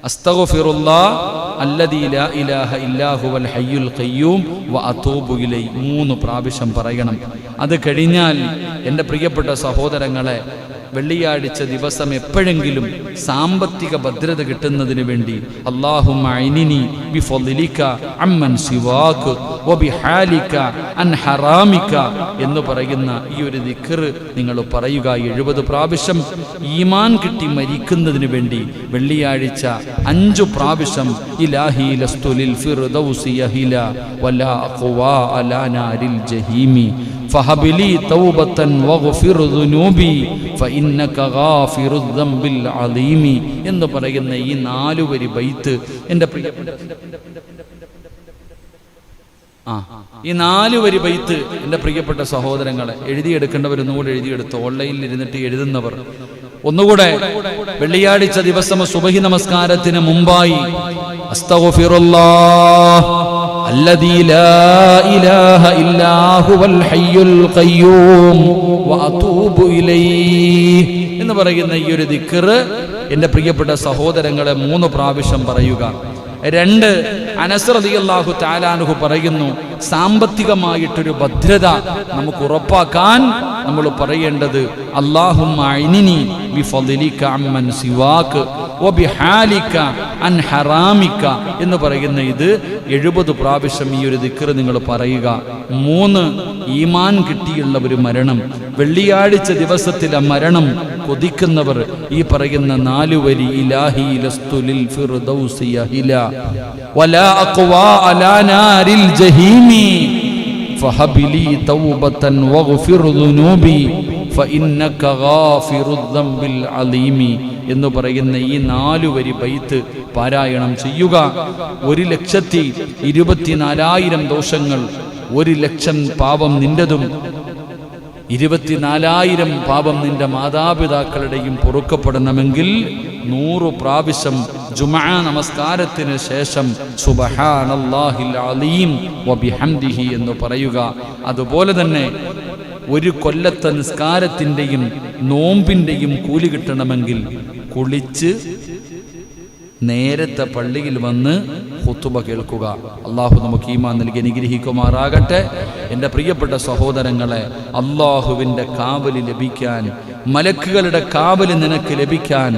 അസ്തഗ്ഫിറുല്ലാഹ് അല്ലദീ ലാ ഇലാഹ ഇല്ലാ ഹുവൽ ഹയ്യുൽ ഖയ്യൂം വ അതൂബു ഇലൈഹി 3 പ്രാവശ്യം പറയണം. അത് കഴിഞ്ഞാൽ എൻ്റെ പ്രിയപ്പെട്ട സഹോദരങ്ങളെ, വെള്ളിയാഴ്ച ദിവസം എപ്പോഴെങ്കിലും സാമ്പത്തിക ഭദ്രത കിട്ടുന്നതിന് വേണ്ടി അല്ലാഹുമ്മ അഇനിനി ബിഫളിക അമ്മൻ സിവാക വബിഹാലിക അൻ ഹറാമിക എന്ന് പറയുന്ന ഈ ഒരു ദിക്ർ നിങ്ങൾ പറയുക 70 പ്രാവശ്യം. ഈമാൻ കിട്ടി മരിക്കുന്നതിന് വേണ്ടി വെള്ളിയാഴ്ച 5 പ്രാവശ്യം ഇലാഹി ലസ്തു ലിൽ ഫിർദൗസി യഹില വലാ ഖവാ അലാ നാരിൽ ജഹീമി ഫഹബിലി തൗബതൻ വഗ്ഫിർ ദുനൂബി ഫഇന്നക ഗാഫിറു ദംബിൽ അലീമി എന്ന് പറയുന്ന ഈ 4 വരി ബൈത്ത് എൻ്റെ പ്രിയപ്പെട്ട ഈ 4 വരി ബൈത്ത് എൻ്റെ പ്രിയപ്പെട്ട സഹോദരങ്ങളെ, എഴുതിയെടുക്കേണ്ടവരൊന്നുകൂടെ എഴുതിയെടുത്ത്, ഓൺലൈനിൽ ഇരുന്നിട്ട് എഴുതുന്നവർ ഒന്നുകൂടെ വെള്ളിയാഴ്ച ദിവസം സുബഹി നമസ്കാരത്തിന് മുമ്പായി അസ്തഗ്ഫിറുല്ലാഹ് അല്ലദീ ലാ ഇലാഹ ഇല്ലാ ഹുവൽ ഹയ്യുൽ ഖയ്യൂം വ അതൂബു ഇലൈഹി എന്ന് പറയുന്ന ഈ ഒരു ദിക്ർ എൻ്റെ പ്രിയപ്പെട്ട സഹോദരങ്ങളെ 3 പ്രാവശ്യം പറയുക. 2, അനസ് റളിയല്ലാഹു തആല അൻഹു പറയുന്നു, സാമ്പത്തികമായിട്ടൊരു ഭദ്രത നമുക്ക് ഉറപ്പാക്കാൻ നമ്മൾ പറയേണ്ടത് അല്ലാഹുമ്മ അഇനിനി ബിഫളിക അമ്മൻ സിവാക വബിഹാലിക അൻ ഹറാമിക എന്ന് പറയുന്ന ഇത് 70 പ്രാവശ്യം ഈ ഒരു ദിക്ർ നിങ്ങൾ പറയുക. 3, ഈമാൻ കിട്ടിയുള്ള ഒരു മരണം, വെള്ളിയാഴ്ച ദിവസത്തിലെ മരണം കൊതിക്കുന്നവർ ഈ പറയുന്ന 4 വരി ഇലാഹി ലസ്തു ലിൽ ഫിർദൗസി യഹില വലാ അഖ്വാ അലാ നാരിൽ ജഹീമി ഫഹബിലി തൗബതൻ വഗ്ഫിർ ദുനൂബി ഫഇന്നക ഗാഫിറു ദംബിൽ അലീമി എന്ന് പറയുന്ന ഈ 4 വരി ബൈത്ത് പാരായണം ചെയ്യുക. 1,24,000 ദോഷങ്ങൾ, 1,00,000 പാപം നിന്റെതും 24,000 പാപം നിന്റെ മാതാപിതാക്കളുടെയും പൊറുക്കപ്പെടണമെങ്കിൽ 100 പ്രാവശ്യം ജുമുഅ നമസ്കാരത്തിന് ശേഷം സുബ്ഹാനല്ലാഹിൽ അലീം വബിഹംദിഹി എന്ന് പറയുക. അതുപോലെ തന്നെ ഒരു കൊല്ലത്തെ നിസ്കാരത്തിൻ്റെയും നോമ്പിൻ്റെയും കൂലി കിട്ടണമെങ്കിൽ കുളിച്ച് നേരത്തെ പള്ളിയിൽ വന്ന് ഖുതുബ കേൾക്കുക. അള്ളാഹു നമുക്ക് ഈമാൻ നൽകി അനുഗ്രഹിക്കുമാറാകട്ടെ. എൻ്റെ പ്രിയപ്പെട്ട സഹോദരങ്ങളെ, അള്ളാഹുവിൻ്റെ കാവല് ലഭിക്കാൻ, മലക്കുകളുടെ കാവല് നിനക്ക് ലഭിക്കാൻ,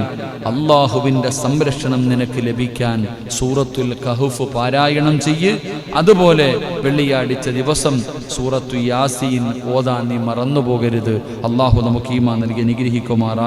അള്ളാഹുവിൻ്റെ സംരക്ഷണം നിനക്ക് ലഭിക്കാൻ സൂറത്തുൽ കഹ്ഫ് പാരായണം ചെയ്യ്. അതുപോലെ വെള്ളിയാഴ്ച ദിവസം സൂറത്തു യാസീൻ ഓതാൻ നീ മറന്നുപോകരുത്. അള്ളാഹു നമുക്ക് ഈമാൻ നൽകി അനുഗ്രഹിക്കുമാറാകട്ടെ.